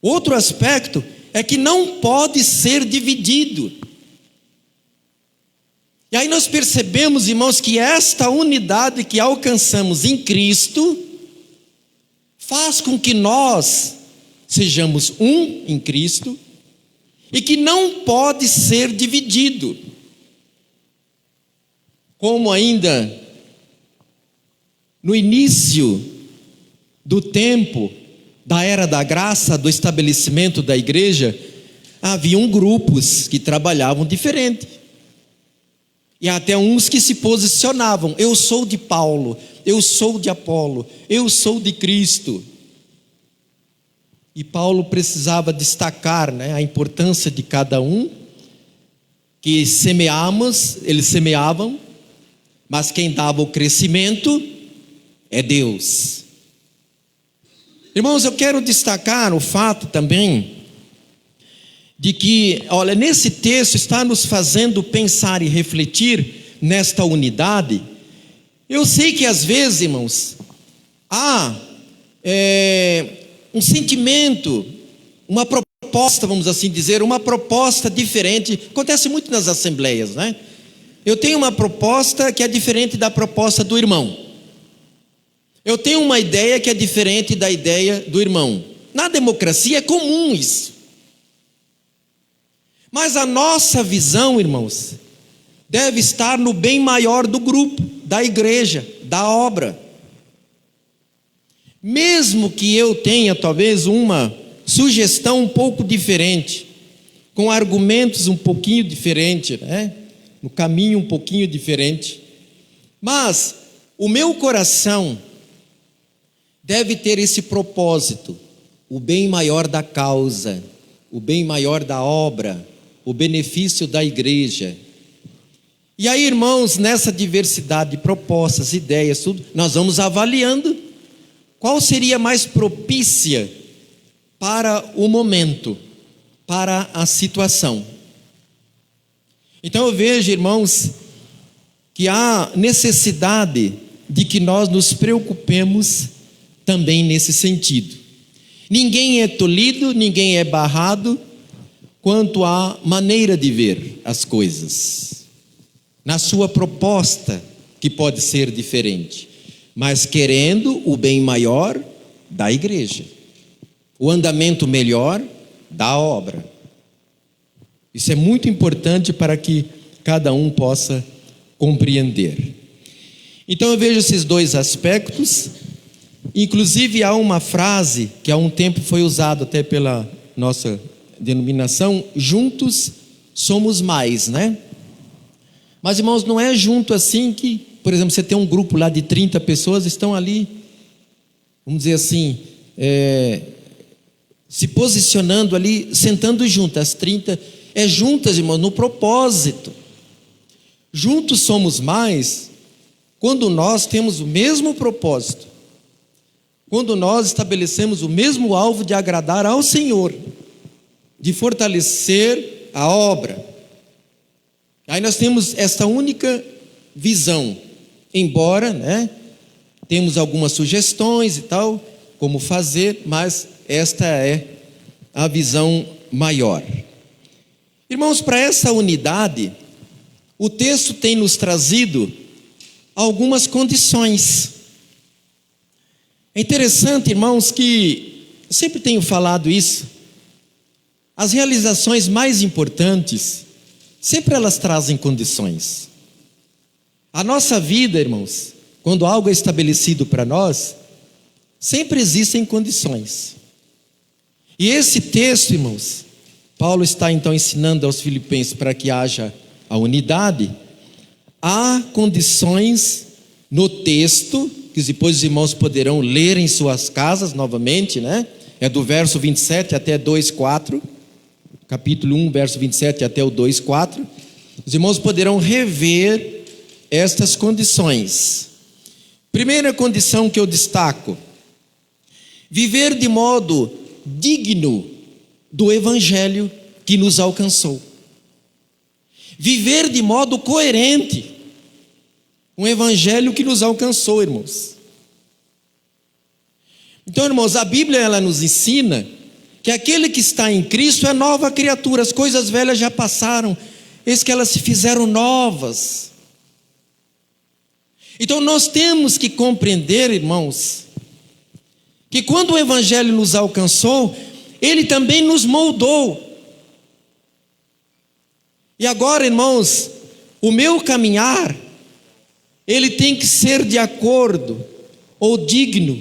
Outro aspecto é que não pode ser dividido. E aí nós percebemos, irmãos, que esta unidade que alcançamos em Cristo faz com que nós sejamos um em Cristo e que não pode ser dividido. Como ainda no início do tempo da era da graça, do estabelecimento da igreja, haviam grupos que trabalhavam diferente. E até uns que se posicionavam: eu sou de Paulo, eu sou de Apolo, eu sou de Cristo. E Paulo precisava destacar, a importância de cada um, que semeamos, eles semeavam, mas quem dava o crescimento é Deus. Irmãos, eu quero destacar o fato também de que, olha, nesse texto está nos fazendo pensar e refletir nesta unidade. Eu sei que às vezes, irmãos, há um sentimento, uma proposta, vamos assim dizer, uma proposta diferente. Acontece muito nas assembleias, né? Eu tenho uma proposta que é diferente da proposta do irmão. Eu tenho uma ideia que é diferente da ideia do irmão. Na democracia é comum isso. Mas a nossa visão, irmãos, deve estar no bem maior do grupo, da igreja, da obra. Mesmo que eu tenha talvez uma sugestão um pouco diferente, com argumentos um pouquinho diferentes, no caminho um pouquinho diferente, mas o meu coração deve ter esse propósito, o bem maior da causa, o bem maior da obra, o benefício da igreja. E aí, irmãos, nessa diversidade de propostas, ideias, tudo, nós vamos avaliando qual seria mais propícia para o momento, para a situação. Então eu vejo, irmãos, que há necessidade de que nós nos preocupemos também nesse sentido. Ninguém é tolhido, ninguém é barrado quanto à maneira de ver as coisas, na sua proposta, que pode ser diferente, mas querendo o bem maior da igreja, o andamento melhor da obra. Isso é muito importante para que cada um possa compreender. Então eu vejo esses dois aspectos. Inclusive há uma frase que há um tempo foi usada até pela nossa denominação: juntos somos mais, Mas, irmãos, não é junto assim que, por exemplo, você tem um grupo lá de 30 pessoas, estão ali, vamos dizer assim, se posicionando ali, sentando juntas, as 30, juntas, irmãos, no propósito. Juntos somos mais quando nós temos o mesmo propósito, quando nós estabelecemos o mesmo alvo de agradar ao Senhor, de fortalecer a obra. Aí nós temos esta única visão, embora, temos algumas sugestões e tal, como fazer, mas esta é a visão maior. Irmãos, para essa unidade, o texto tem nos trazido algumas condições. É interessante, irmãos, que eu sempre tenho falado isso. As realizações mais importantes, sempre elas trazem condições. A nossa vida, irmãos, quando algo é estabelecido para nós, sempre existem condições. E esse texto, irmãos, Paulo está então ensinando aos filipenses para que haja a unidade. Há condições no texto, que depois os irmãos poderão ler em suas casas novamente, É do verso 27 até 2:4, capítulo 1, verso 27 até o 2:4. Os irmãos poderão rever estas condições. Primeira condição que eu destaco: viver de modo digno do Evangelho que nos alcançou. Viver de modo coerente com o Evangelho que nos alcançou, irmãos. Então, irmãos, a Bíblia ela nos ensina que aquele que está em Cristo é nova criatura. As coisas velhas já passaram, eis que elas se fizeram novas. Então nós temos que compreender, irmãos, que quando o Evangelho nos alcançou, ele também nos moldou. E agora, irmãos, o meu caminhar, ele tem que ser de acordo ou digno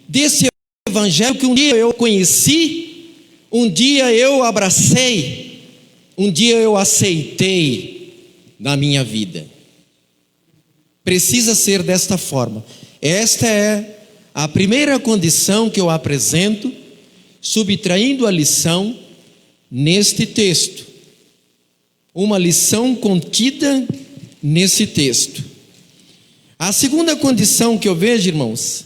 desse Evangelho que um dia eu conheci, um dia eu abracei, um dia eu aceitei na minha vida. Precisa ser desta forma. Esta é a primeira condição que eu apresento, subtraindo a lição neste texto. Uma lição contida nesse texto. A segunda condição que eu vejo, irmãos,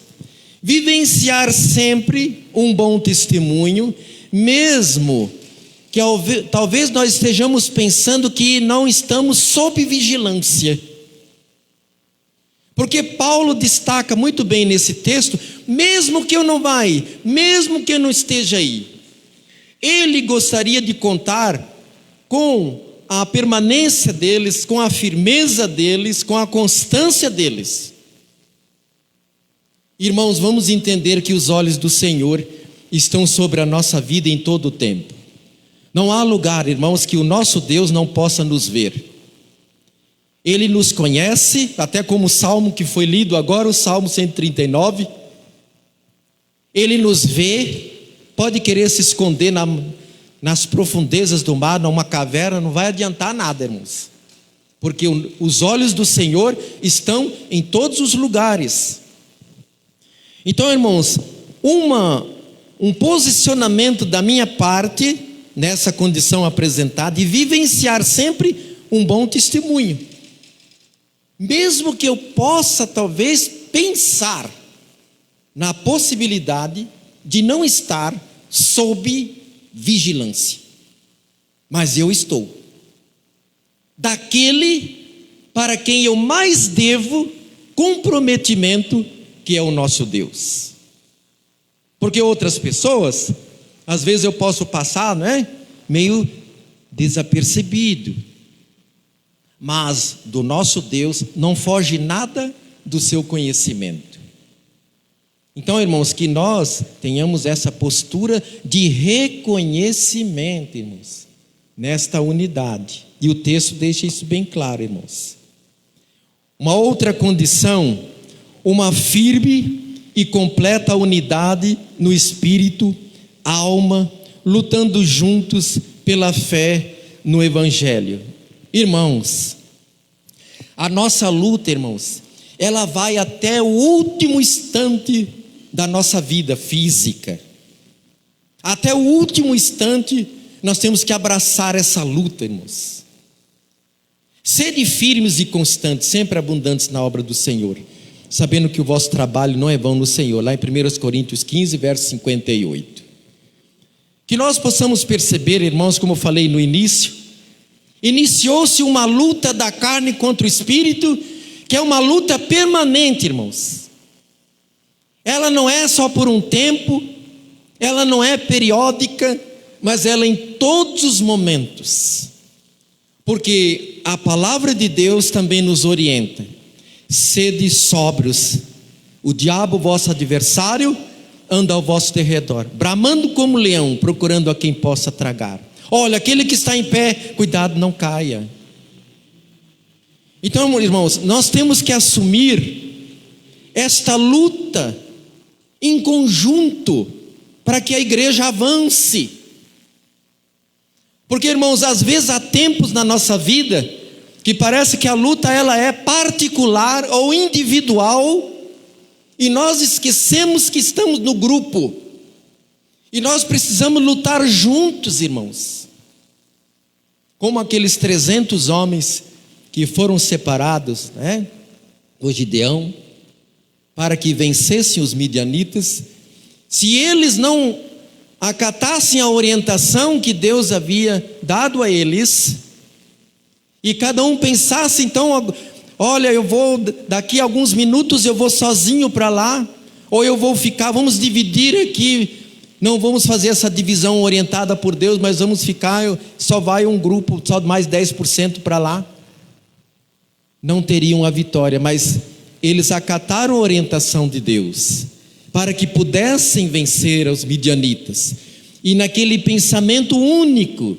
vivenciar sempre um bom testemunho, mesmo que talvez nós estejamos pensando que não estamos sob vigilância. Porque Paulo destaca muito bem nesse texto, mesmo que eu não vá, mesmo que eu não esteja aí, ele gostaria de contar com a permanência deles, com a firmeza deles, com a constância deles. Irmãos, vamos entender que os olhos do Senhor estão sobre a nossa vida em todo o tempo. Não há lugar, irmãos, que o nosso Deus não possa nos ver. Ele nos conhece, até como o salmo que foi lido agora, o Salmo 139. Ele nos vê, pode querer se esconder nas profundezas do mar, numa caverna, não vai adiantar nada, irmãos. Porque os olhos do Senhor estão em todos os lugares. Então, irmãos, um posicionamento da minha parte, nessa condição apresentada, e vivenciar sempre um bom testemunho. Mesmo que eu possa talvez pensar na possibilidade de não estar sob vigilância, mas eu estou. Daquele para quem eu mais devo comprometimento, que é o nosso Deus. Porque outras pessoas, às vezes eu posso passar, não é? Meio desapercebido. Mas do nosso Deus não foge nada do seu conhecimento. Então, irmãos, que nós tenhamos essa postura de reconhecimento, irmãos, nesta unidade. E o texto deixa isso bem claro, irmãos. Uma outra condição, uma firme e completa unidade no espírito, alma, lutando juntos pela fé no Evangelho. Irmãos, a nossa luta, irmãos, ela vai até o último instante da nossa vida física. Até o último instante nós temos que abraçar essa luta, irmãos. Sede firmes e constantes, sempre abundantes na obra do Senhor, sabendo que o vosso trabalho não é vão no Senhor. Lá em 1 Coríntios 15, verso 58. Que nós possamos perceber, irmãos, como eu falei no início, iniciou-se uma luta da carne contra o espírito, que é uma luta permanente, irmãos. Ela não é só por um tempo, ela não é periódica, mas ela em todos os momentos. Porque a palavra de Deus também nos orienta. Sede sóbrios, o diabo, vosso adversário, anda ao vosso derredor, bramando como leão, procurando a quem possa tragar. Olha, aquele que está em pé, cuidado, não caia. Então, irmãos, nós temos que assumir esta luta em conjunto, para que a igreja avance. Porque, irmãos, às vezes há tempos na nossa vida, que parece que a luta ela é particular ou individual, e nós esquecemos que estamos no grupo. E nós precisamos lutar juntos, irmãos. Como aqueles 300 homens que foram separados, né, do Gideão, para que vencessem os midianitas, Se eles não acatassem a orientação que Deus havia dado a eles, e cada um pensasse, então, olha, eu vou, daqui a alguns minutos eu vou sozinho para lá, ou eu vou ficar, vamos dividir aqui, não vamos fazer essa divisão orientada por Deus, mas vamos ficar, só vai um grupo, só mais 10% para lá. Não teriam a vitória, mas eles acataram a orientação de Deus, para que pudessem vencer os midianitas. E naquele pensamento único,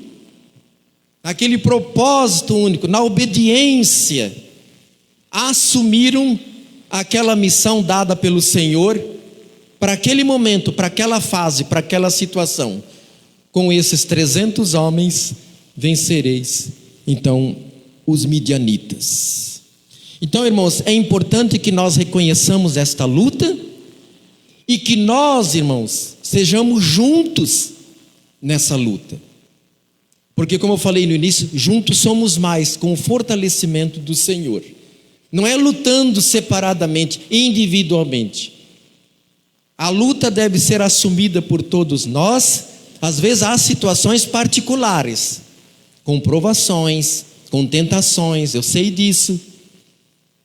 naquele propósito único, na obediência, assumiram aquela missão dada pelo Senhor, para aquele momento, para aquela fase, para aquela situação. Com esses 300 homens, vencereis, então, os midianitas. Então, irmãos, é importante que nós reconheçamos esta luta, e que nós, irmãos, sejamos juntos nessa luta. Porque, como eu falei no início, juntos somos mais, com o fortalecimento do Senhor. Não é lutando separadamente, individualmente. A luta deve ser assumida por todos nós. Às vezes há situações particulares, com provações, com tentações, eu sei disso.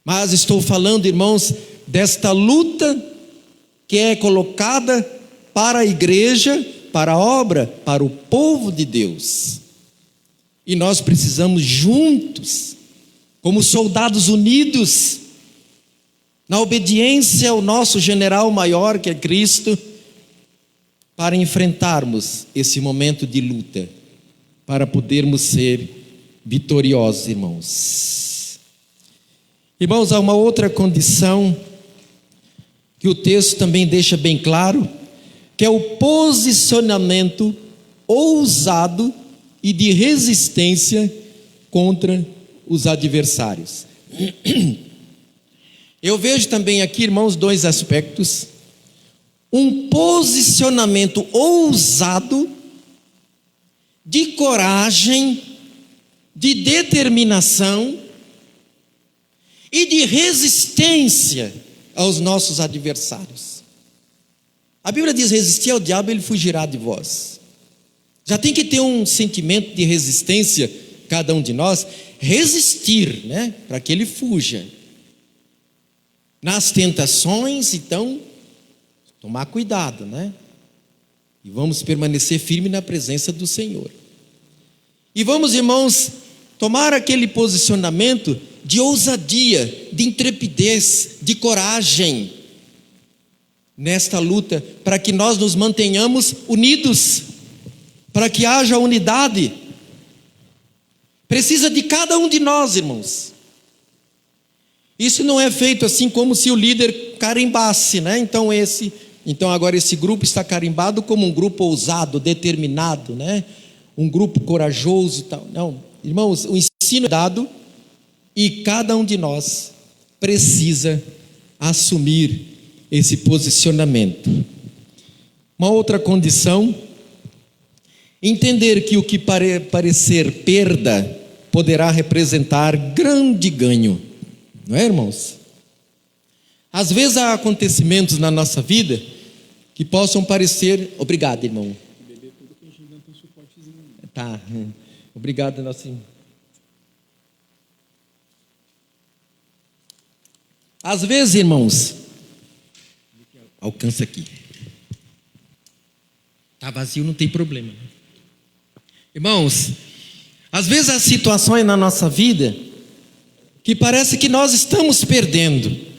Mas estou falando, irmãos, desta luta que é colocada para a igreja, para a obra, para o povo de Deus. E nós precisamos juntos, como soldados unidos, na obediência ao nosso general maior, que é Cristo, para enfrentarmos esse momento de luta, para podermos ser vitoriosos, irmãos. Irmãos, há uma outra condição que o texto também deixa bem claro, que é o posicionamento ousado e de resistência contra os adversários. Eu vejo também aqui, irmãos, dois aspectos: um posicionamento ousado, de coragem, de determinação e de resistência aos nossos adversários. A Bíblia diz: resistir ao diabo, ele fugirá de vós. Já tem que ter um sentimento de resistência, cada um de nós, resistir, né? Para que ele fuja. Nas tentações, então, tomar cuidado, né? E vamos permanecer firme na presença do Senhor. E vamos, irmãos, tomar aquele posicionamento de ousadia, de intrepidez, de coragem nesta luta, para que nós nos mantenhamos unidos, para que haja unidade. Precisa de cada um de nós, irmãos. Isso não é feito assim como se o líder carimbasse, né? Então agora esse grupo está carimbado como um grupo ousado, determinado, né? Um grupo corajoso, tal. Não, irmãos, o ensino é dado e cada um de nós precisa assumir esse posicionamento. Uma outra condição: entender que o que parecer perda poderá representar grande ganho. Não é, irmãos? Às vezes há acontecimentos na nossa vida que possam parecer... Obrigado, irmão. Tá. Obrigado, nosso irmão. Às vezes, irmãos, alcança aqui. Tá vazio, não tem problema. Irmãos, às vezes há situações na nossa vida que parece que nós estamos perdendo.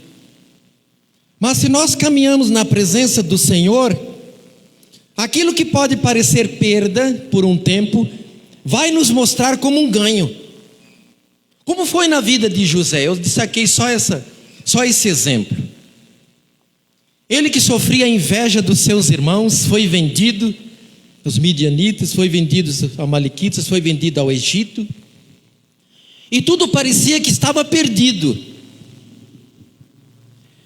Mas se nós caminhamos na presença do Senhor, aquilo que pode parecer perda por um tempo, vai nos mostrar como um ganho. Como foi na vida de José? Eu destaquei só esse exemplo. Ele que sofria a inveja dos seus irmãos, foi vendido aos midianitas, foi vendido aos amalequitas, foi vendido ao Egito. E tudo parecia que estava perdido.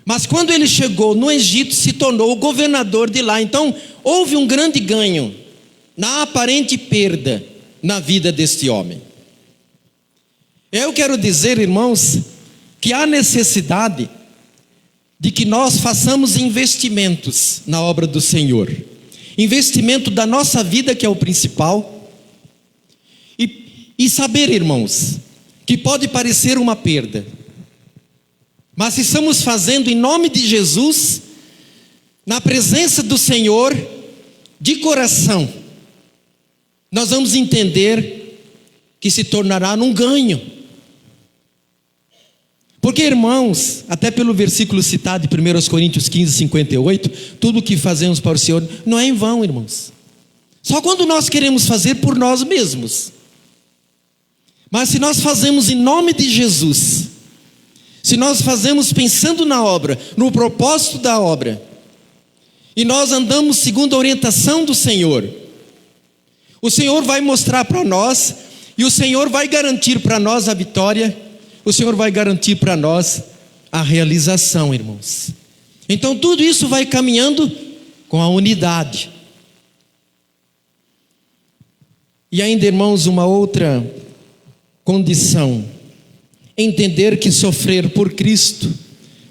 Mas quando ele chegou no Egito, se tornou o governador de lá. Então houve um grande ganho na aparente perda na vida deste homem. Eu quero dizer, irmãos, que há necessidade de que nós façamos investimentos na obra do Senhor. Investimento da nossa vida, que é o principal. E saber, irmãos, que pode parecer uma perda, mas se estamos fazendo em nome de Jesus, na presença do Senhor, de coração, nós vamos entender que se tornará num ganho. Porque, irmãos, até pelo versículo citado de 1 Coríntios 15, 58, tudo o que fazemos para o Senhor não é em vão, irmãos. Só quando nós queremos fazer por nós mesmos. Mas se nós fazemos em nome de Jesus, se nós fazemos pensando na obra, no propósito da obra, e nós andamos segundo a orientação do Senhor, o Senhor vai mostrar para nós, e o Senhor vai garantir para nós a vitória, o Senhor vai garantir para nós a realização, irmãos. Então tudo isso vai caminhando com a unidade. E ainda, irmãos, uma outra condição: entender que sofrer por Cristo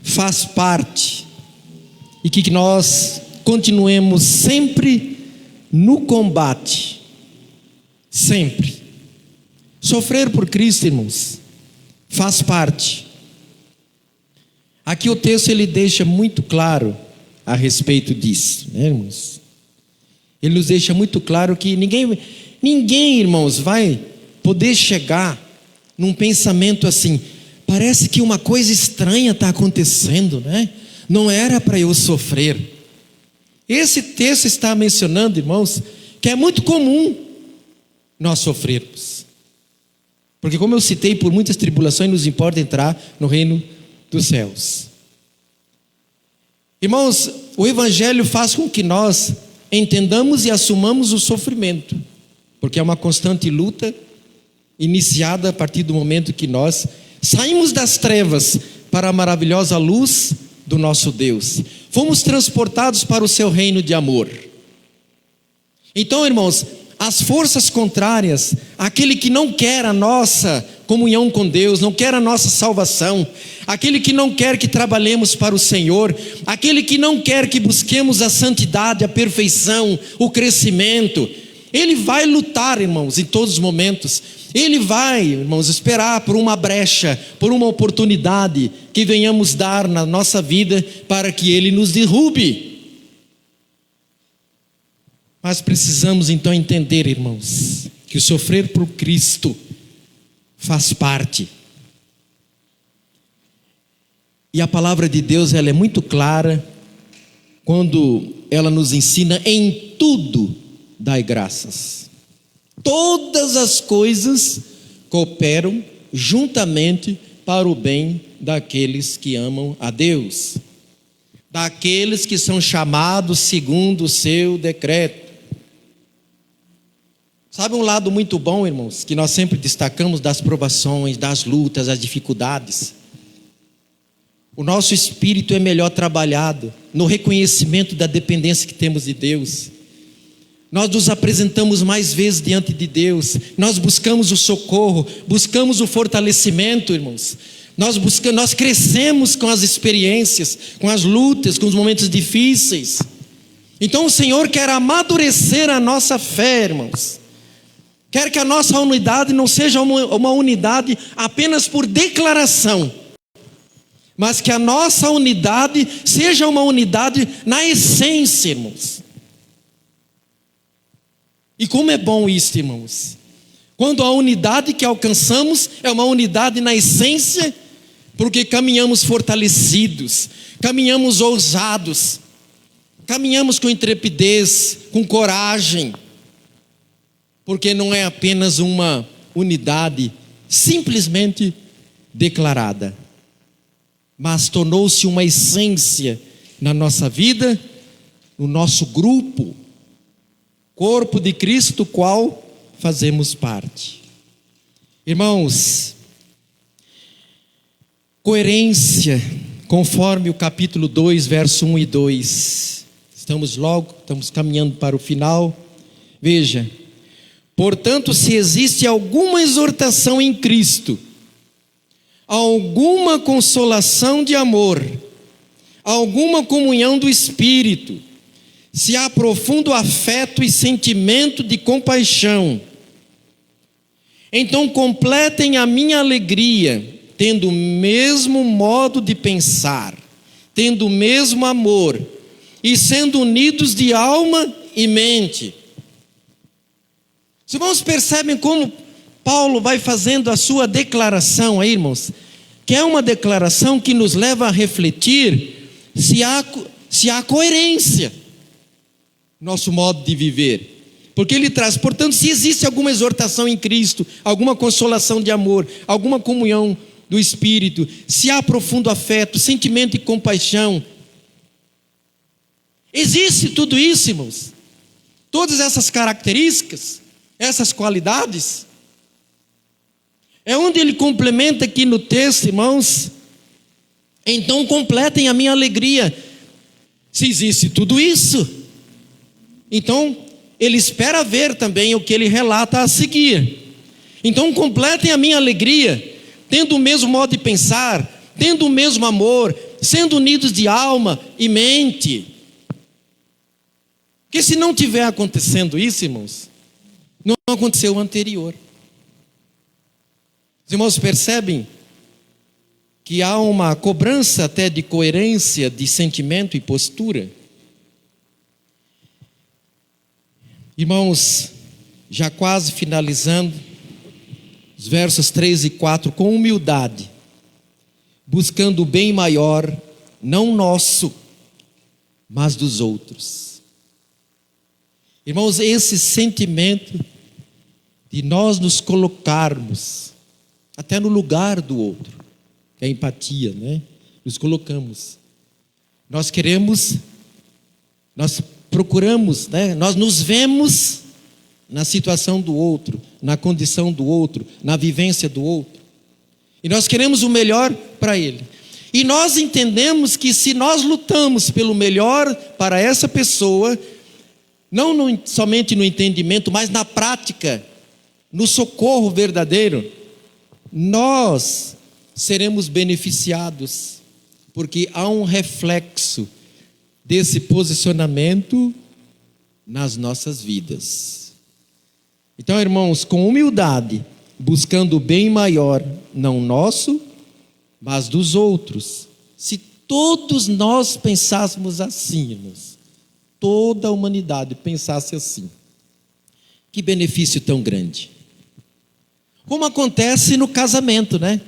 faz parte, e que nós continuemos sempre no combate, sempre. Sofrer por Cristo, irmãos, faz parte. Aqui o texto ele deixa muito claro a respeito disso, né, irmãos? Ele nos deixa muito claro que ninguém, irmãos, vai poder chegar num pensamento assim: parece que uma coisa estranha está acontecendo, né? Não era para eu sofrer. Esse texto está mencionando, irmãos, que é muito comum nós sofrermos. Porque, como eu citei, por muitas tribulações nos importa entrar no reino dos céus. Irmãos, o Evangelho faz com que nós entendamos e assumamos o sofrimento, porque é uma constante luta iniciada a partir do momento que nós saímos das trevas para a maravilhosa luz do nosso Deus. Fomos transportados para o seu reino de amor. Então, irmãos, as forças contrárias, aquele que não quer a nossa comunhão com Deus, não quer a nossa salvação, aquele que não quer que trabalhemos para o Senhor, aquele que não quer que busquemos a santidade, a perfeição, o crescimento, ele vai lutar, irmãos, em todos os momentos. Ele vai, irmãos, esperar por uma brecha, por uma oportunidade que venhamos dar na nossa vida para que ele nos derrube. Mas precisamos então entender, irmãos, que o sofrer por Cristo faz parte. E a palavra de Deus, ela é muito clara quando ela nos ensina: em tudo dai graças. Todas as coisas cooperam juntamente para o bem daqueles que amam a Deus, daqueles que são chamados segundo o seu decreto. Sabe um lado muito bom, irmãos, que nós sempre destacamos das provações, das lutas, das dificuldades? O nosso espírito é melhor trabalhado no reconhecimento da dependência que temos de Deus. Nós nos apresentamos mais vezes diante de Deus, nós buscamos o socorro, buscamos o fortalecimento, irmãos. Nós crescemos com as experiências, com as lutas, com os momentos difíceis. Então o Senhor quer amadurecer a nossa fé, irmãos. Quer que a nossa unidade não seja uma unidade apenas por declaração, mas que a nossa unidade seja uma unidade na essência, irmãos. E como é bom isso, irmãos, quando a unidade que alcançamos é uma unidade na essência, porque caminhamos fortalecidos, caminhamos ousados, caminhamos com intrepidez, com coragem, porque não é apenas uma unidade simplesmente declarada, mas tornou-se uma essência na nossa vida, no nosso grupo, corpo de Cristo, do qual fazemos parte. Irmãos, coerência, conforme o capítulo 2, verso 1 e 2. Estamos caminhando para o final. Veja: portanto, se existe alguma exortação em Cristo, alguma consolação de amor, alguma comunhão do Espírito, se há profundo afeto e sentimento de compaixão, então completem a minha alegria, tendo o mesmo modo de pensar, tendo o mesmo amor, e sendo unidos de alma e mente. Os irmãos percebem como Paulo vai fazendo a sua declaração aí, irmãos? Que é uma declaração que nos leva a refletir se há coerência no nosso modo de viver. Porque ele traz, portanto, se existe alguma exortação em Cristo, alguma consolação de amor, alguma comunhão do Espírito, se há profundo afeto, sentimento e compaixão, existe tudo isso, irmãos? Todas essas características, essas qualidades, é onde ele complementa aqui no texto, irmãos. Então completem a minha alegria. Se existe tudo isso, então ele espera ver também o que ele relata a seguir. Então completem a minha alegria, tendo o mesmo modo de pensar, tendo o mesmo amor, sendo unidos de alma e mente. Porque se não tiver acontecendo isso, irmãos, não aconteceu o anterior. Os irmãos percebem que há uma cobrança até de coerência de sentimento e postura. Irmãos, já quase finalizando, os versos 3 e 4, com humildade, buscando o bem maior, não nosso, mas dos outros. Irmãos, esse sentimento de nós nos colocarmos até no lugar do outro, que é a empatia, né? Nos colocamos. Nós queremos, nós procuramos, né? Nós nos vemos na situação do outro, na condição do outro, na vivência do outro. E nós queremos o melhor para ele. E nós entendemos que se nós lutamos pelo melhor para essa pessoa, não somente no entendimento, mas na prática, no socorro verdadeiro, nós seremos beneficiados, porque há um reflexo desse posicionamento nas nossas vidas. Então, irmãos, com humildade, buscando o bem maior, não nosso, mas dos outros. Se todos nós pensássemos assim, irmãos, toda a humanidade pensasse assim, que benefício tão grande. Como acontece no casamento, né?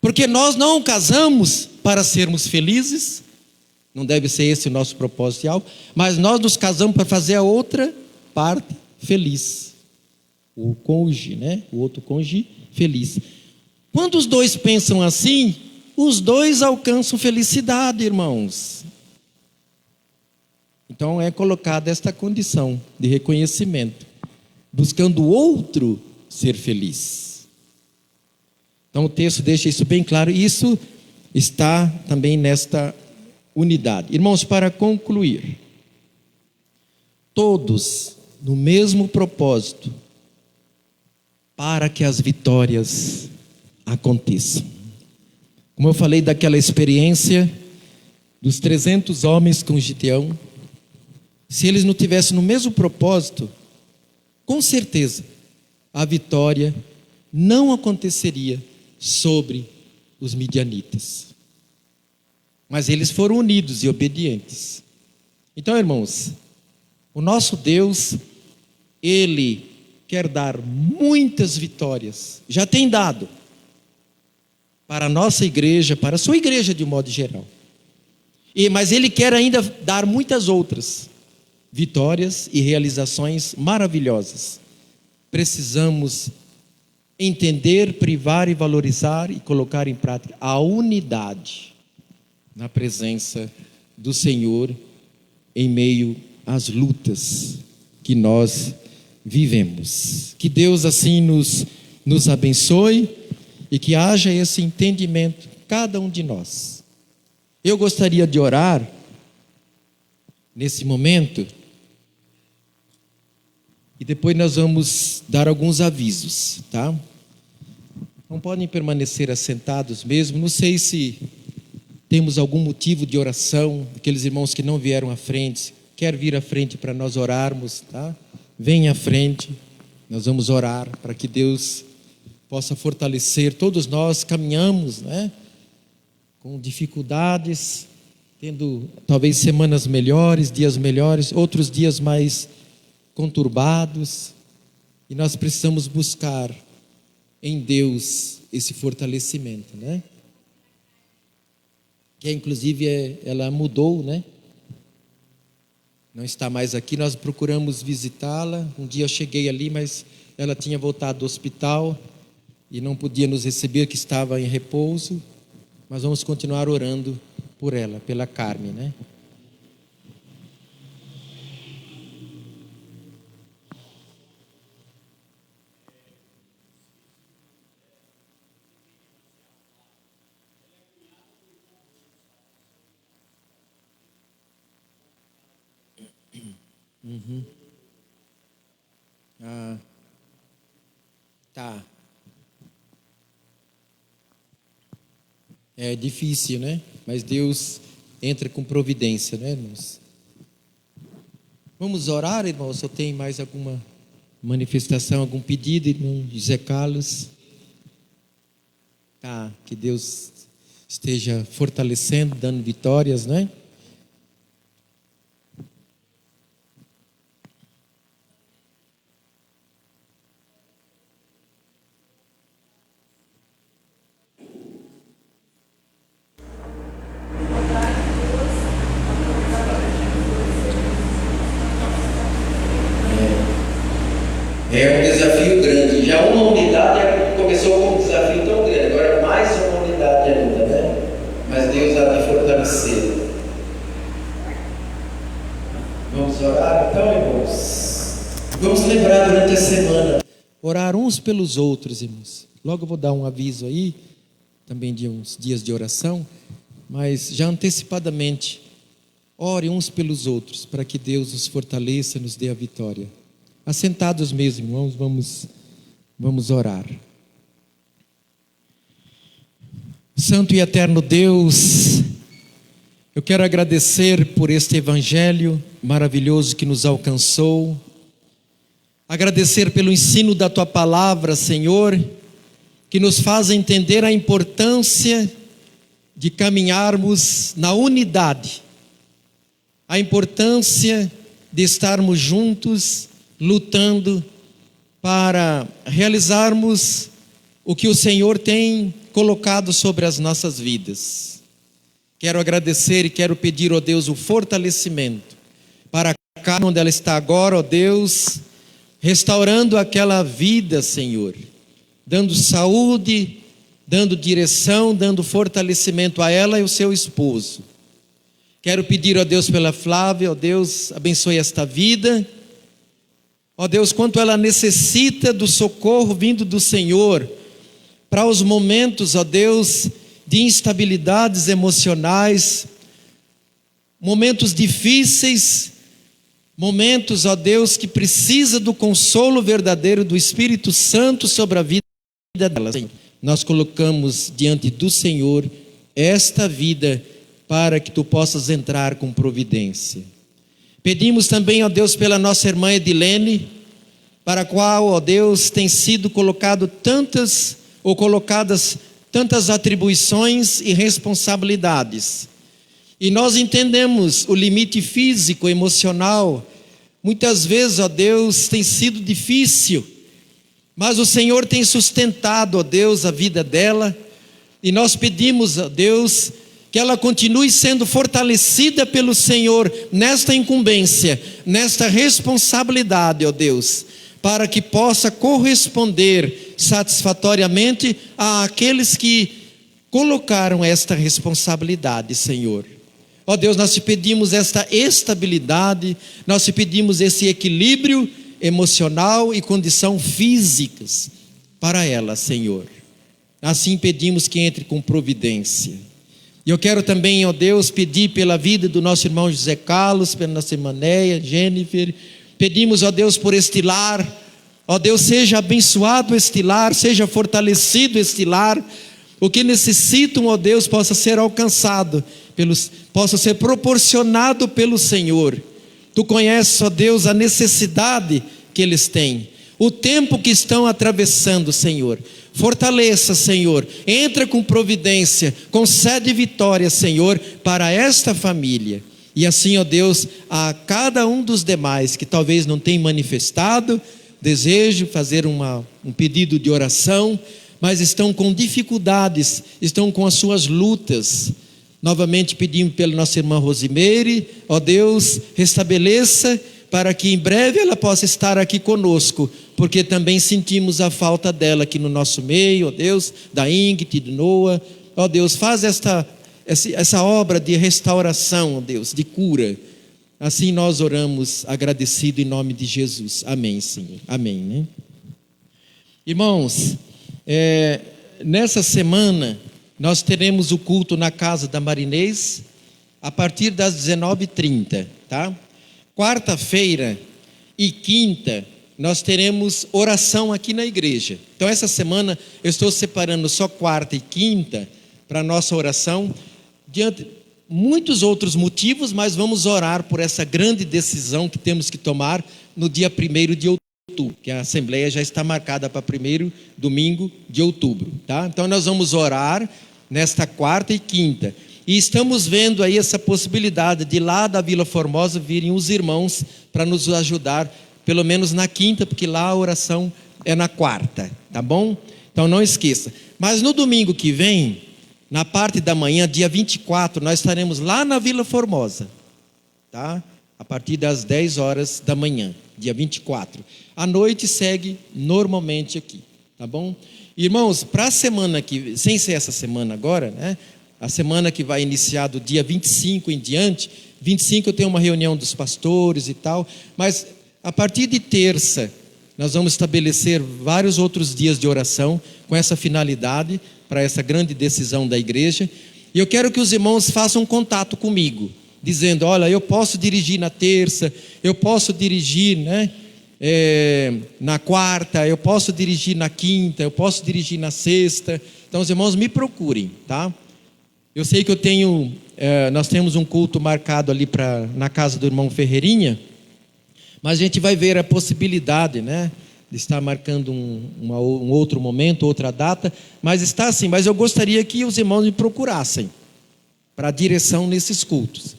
Porque nós não casamos para sermos felizes, não deve ser esse o nosso propósito, mas nós nos casamos para fazer a outra parte feliz. O cônjuge, né? O outro cônjuge feliz. Quando os dois pensam assim, os dois alcançam felicidade, irmãos. Então é colocada esta condição de reconhecimento, buscando o outro ser feliz. Então o texto deixa isso bem claro, e isso está também nesta unidade. Irmãos, para concluir, todos no mesmo propósito, para que as vitórias aconteçam. Como eu falei daquela experiência dos 300 homens com Gideão, se eles não tivessem no mesmo propósito, com certeza a vitória não aconteceria sobre os midianitas. Mas eles foram unidos e obedientes. Então, irmãos, o nosso Deus, Ele quer dar muitas vitórias, já tem dado, para a nossa igreja, para a sua igreja de um modo geral. Mas Ele quer ainda dar muitas outras vitórias e realizações maravilhosas. Precisamos entender, privar e valorizar e colocar em prática a unidade na presença do Senhor em meio às lutas que nós vivemos. Que Deus assim nos abençoe e que haja esse entendimento, cada um de nós. Eu gostaria de orar nesse momento e depois nós vamos dar alguns avisos, tá? Não podem permanecer assentados mesmo, não sei se temos algum motivo de oração, aqueles irmãos que não vieram à frente, quer vir à frente para nós orarmos, tá? Venha à frente, nós vamos orar para que Deus possa fortalecer. Todos nós caminhamos, né, com dificuldades, tendo talvez semanas melhores, dias melhores, outros dias mais conturbados, e nós precisamos buscar em Deus esse fortalecimento, né? Que inclusive ela mudou, né? Não está mais aqui, nós procuramos visitá-la. Um dia eu cheguei ali, mas ela tinha voltado do hospital e não podia nos receber, que estava em repouso. Mas vamos continuar orando por ela, pela Carme, né? Tá. É difícil, né? Mas Deus entra com providência, né, irmãos? Vamos orar, irmãos? Se eu tenho mais alguma manifestação, algum pedido, irmão José Carlos? Tá, que Deus esteja fortalecendo, dando vitórias, né? É um desafio grande. Já uma unidade começou com um desafio tão grande, agora mais uma unidade ainda, né? Mas Deus há de fortalecer. Vamos orar então, irmãos? Vamos lembrar durante a semana. Orar uns pelos outros, irmãos. Logo eu vou dar um aviso aí, também de uns dias de oração, mas já antecipadamente, ore uns pelos outros, para que Deus os fortaleça, nos dê a vitória. Assentados mesmo, irmãos, vamos orar. Santo e eterno Deus, eu quero agradecer por este evangelho maravilhoso que nos alcançou, agradecer pelo ensino da Tua palavra, Senhor, que nos faz entender a importância de caminharmos na unidade, a importância de estarmos juntos, lutando para realizarmos o que o Senhor tem colocado sobre as nossas vidas. Quero agradecer e quero pedir, ó Deus, o fortalecimento para cá onde ela está agora, ó Deus, restaurando aquela vida, Senhor, dando saúde, dando direção, dando fortalecimento a ela e o seu esposo. Quero pedir, ó Deus, pela Flávia, ó Deus, abençoe esta vida. Ó Deus, quanto ela necessita do socorro vindo do Senhor para os momentos, ó Deus, de instabilidades emocionais, momentos difíceis, momentos, ó Deus, que precisa do consolo verdadeiro do Espírito Santo sobre a vida dela. Nós colocamos diante do Senhor esta vida para que Tu possas entrar com providência. Pedimos também, ó Deus, pela nossa irmã Edilene, para a qual, ó Deus, tem sido colocadas tantas atribuições e responsabilidades. E nós entendemos o limite físico, emocional. Muitas vezes, ó Deus, tem sido difícil, mas o Senhor tem sustentado, ó Deus, a vida dela. E nós pedimos, ó Deus, que ela continue sendo fortalecida pelo Senhor nesta incumbência, nesta responsabilidade, ó Deus, para que possa corresponder satisfatoriamente àqueles que colocaram esta responsabilidade, Senhor. Ó Deus, nós te pedimos esta estabilidade, nós te pedimos esse equilíbrio emocional e condição físicas para ela, Senhor. Assim pedimos que entre com providência. E eu quero também, ó Deus, pedir pela vida do nosso irmão José Carlos, pela nossa irmã Neia, Jennifer. Pedimos, ó Deus, por este lar. Ó Deus, seja abençoado este lar, seja fortalecido este lar. o que necessitam, ó Deus, possa ser alcançado, possa ser proporcionado pelo Senhor. Tu conheces, ó Deus, a necessidade que eles têm, o tempo que estão atravessando, Senhor. Fortaleça, Senhor, entra com providência, concede vitória, Senhor, para esta família. E assim, ó Deus, a cada um dos demais que talvez não tenha manifestado desejo, fazer um pedido de oração, mas estão com dificuldades, estão com as suas lutas. Novamente pedimos pela nossa irmã Rosimeire, ó Deus, restabeleça para que em breve ela possa estar aqui conosco, porque também sentimos a falta dela aqui no nosso meio, ó Deus, da Ingrid, de Noah. Ó Deus, faz essa obra de restauração, ó Deus, de cura. Assim nós oramos agradecido em nome de Jesus. Amém, Senhor. Amém, né? Irmãos, nessa semana nós teremos o culto na casa da Marinês a partir das 19h30, tá? Quarta-feira e quinta nós teremos oração aqui na igreja. Então essa semana eu estou separando só quarta e quinta para a nossa oração, diante de muitos outros motivos, mas vamos orar por essa grande decisão que temos que tomar no dia 1º de outubro, que a assembleia já está marcada para 1º domingo de outubro, tá? Então nós vamos orar nesta quarta e quinta, e estamos vendo aí essa possibilidade de lá da Vila Formosa virem os irmãos para nos ajudar, pelo menos na quinta, porque lá a oração é na quarta, tá bom? Então não esqueça. Mas no domingo que vem, na parte da manhã, dia 24, nós estaremos lá na Vila Formosa, tá? A partir das 10 horas da manhã, dia 24. À noite segue normalmente aqui, tá bom? Irmãos, para a semana que, sem ser essa semana agora, né? A semana que vai iniciar do dia 25 em diante, 25 eu tenho uma reunião dos pastores e tal, mas a partir de terça, nós vamos estabelecer vários outros dias de oração com essa finalidade, para essa grande decisão da igreja. E eu quero que os irmãos façam contato comigo, dizendo: olha, eu posso dirigir na terça, eu posso dirigir, né, na quarta, eu posso dirigir na quinta, eu posso dirigir na sexta. Então os irmãos me procurem, tá? Eu sei que nós temos um culto marcado ali na casa do irmão Ferreirinha, mas a gente vai ver a possibilidade, né, de estar marcando um outro momento, outra data, mas está assim. Mas eu gostaria que os irmãos me procurassem para a direção nesses cultos.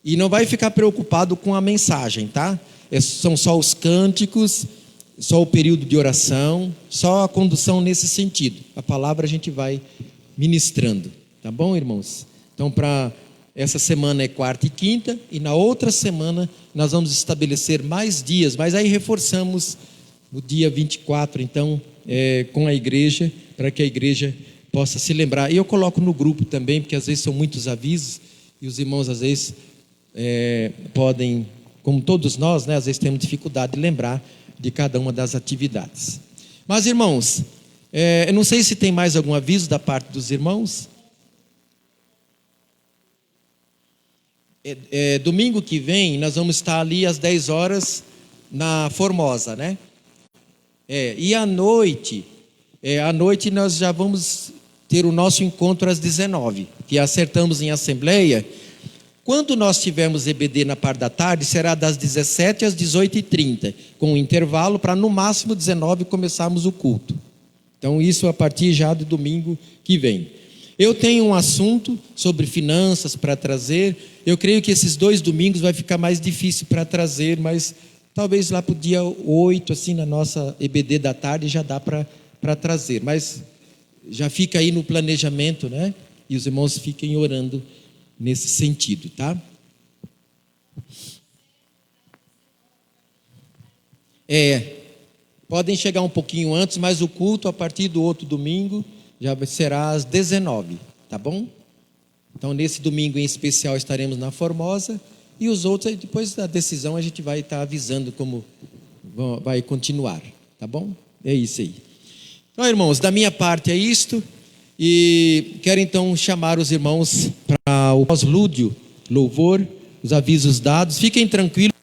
E não vai ficar preocupado com a mensagem, tá? São só os cânticos, só o período de oração, só a condução nesse sentido. A palavra a gente vai ministrando. Tá bom, irmãos? Então, para essa semana é quarta e quinta, e na outra semana nós vamos estabelecer mais dias, mas aí reforçamos no dia 24, então, com a igreja, para que a igreja possa se lembrar. E eu coloco no grupo também, porque às vezes são muitos avisos, e os irmãos às vezes podem, como todos nós, né, às vezes temos dificuldade de lembrar de cada uma das atividades. Mas, irmãos, eu não sei se tem mais algum aviso da parte dos irmãos. Domingo que vem nós vamos estar ali às 10 horas na Formosa, né? E à noite nós já vamos ter o nosso encontro às 19, que acertamos em assembleia. Quando nós tivermos EBD na parte da tarde, será das 17 às 18h30, com um intervalo para no máximo 19 começarmos o culto. Então isso a partir já do domingo que vem. Eu tenho um assunto sobre finanças para trazer. Eu creio que esses 2 domingos vai ficar mais difícil para trazer, mas talvez lá para o dia 8, assim, na nossa EBD da tarde, já dá para trazer. Mas já fica aí no planejamento, né? E os irmãos fiquem orando nesse sentido, tá? Podem chegar um pouquinho antes, mas o culto a partir do outro domingo já será às 19, tá bom? Então nesse domingo em especial estaremos na Formosa, e os outros, depois da decisão, a gente vai estar avisando como vai continuar, tá bom? É isso aí. Então, irmãos, da minha parte é isto, e quero então chamar os irmãos para o pós-lúdio, louvor, os avisos dados. Fiquem tranquilos.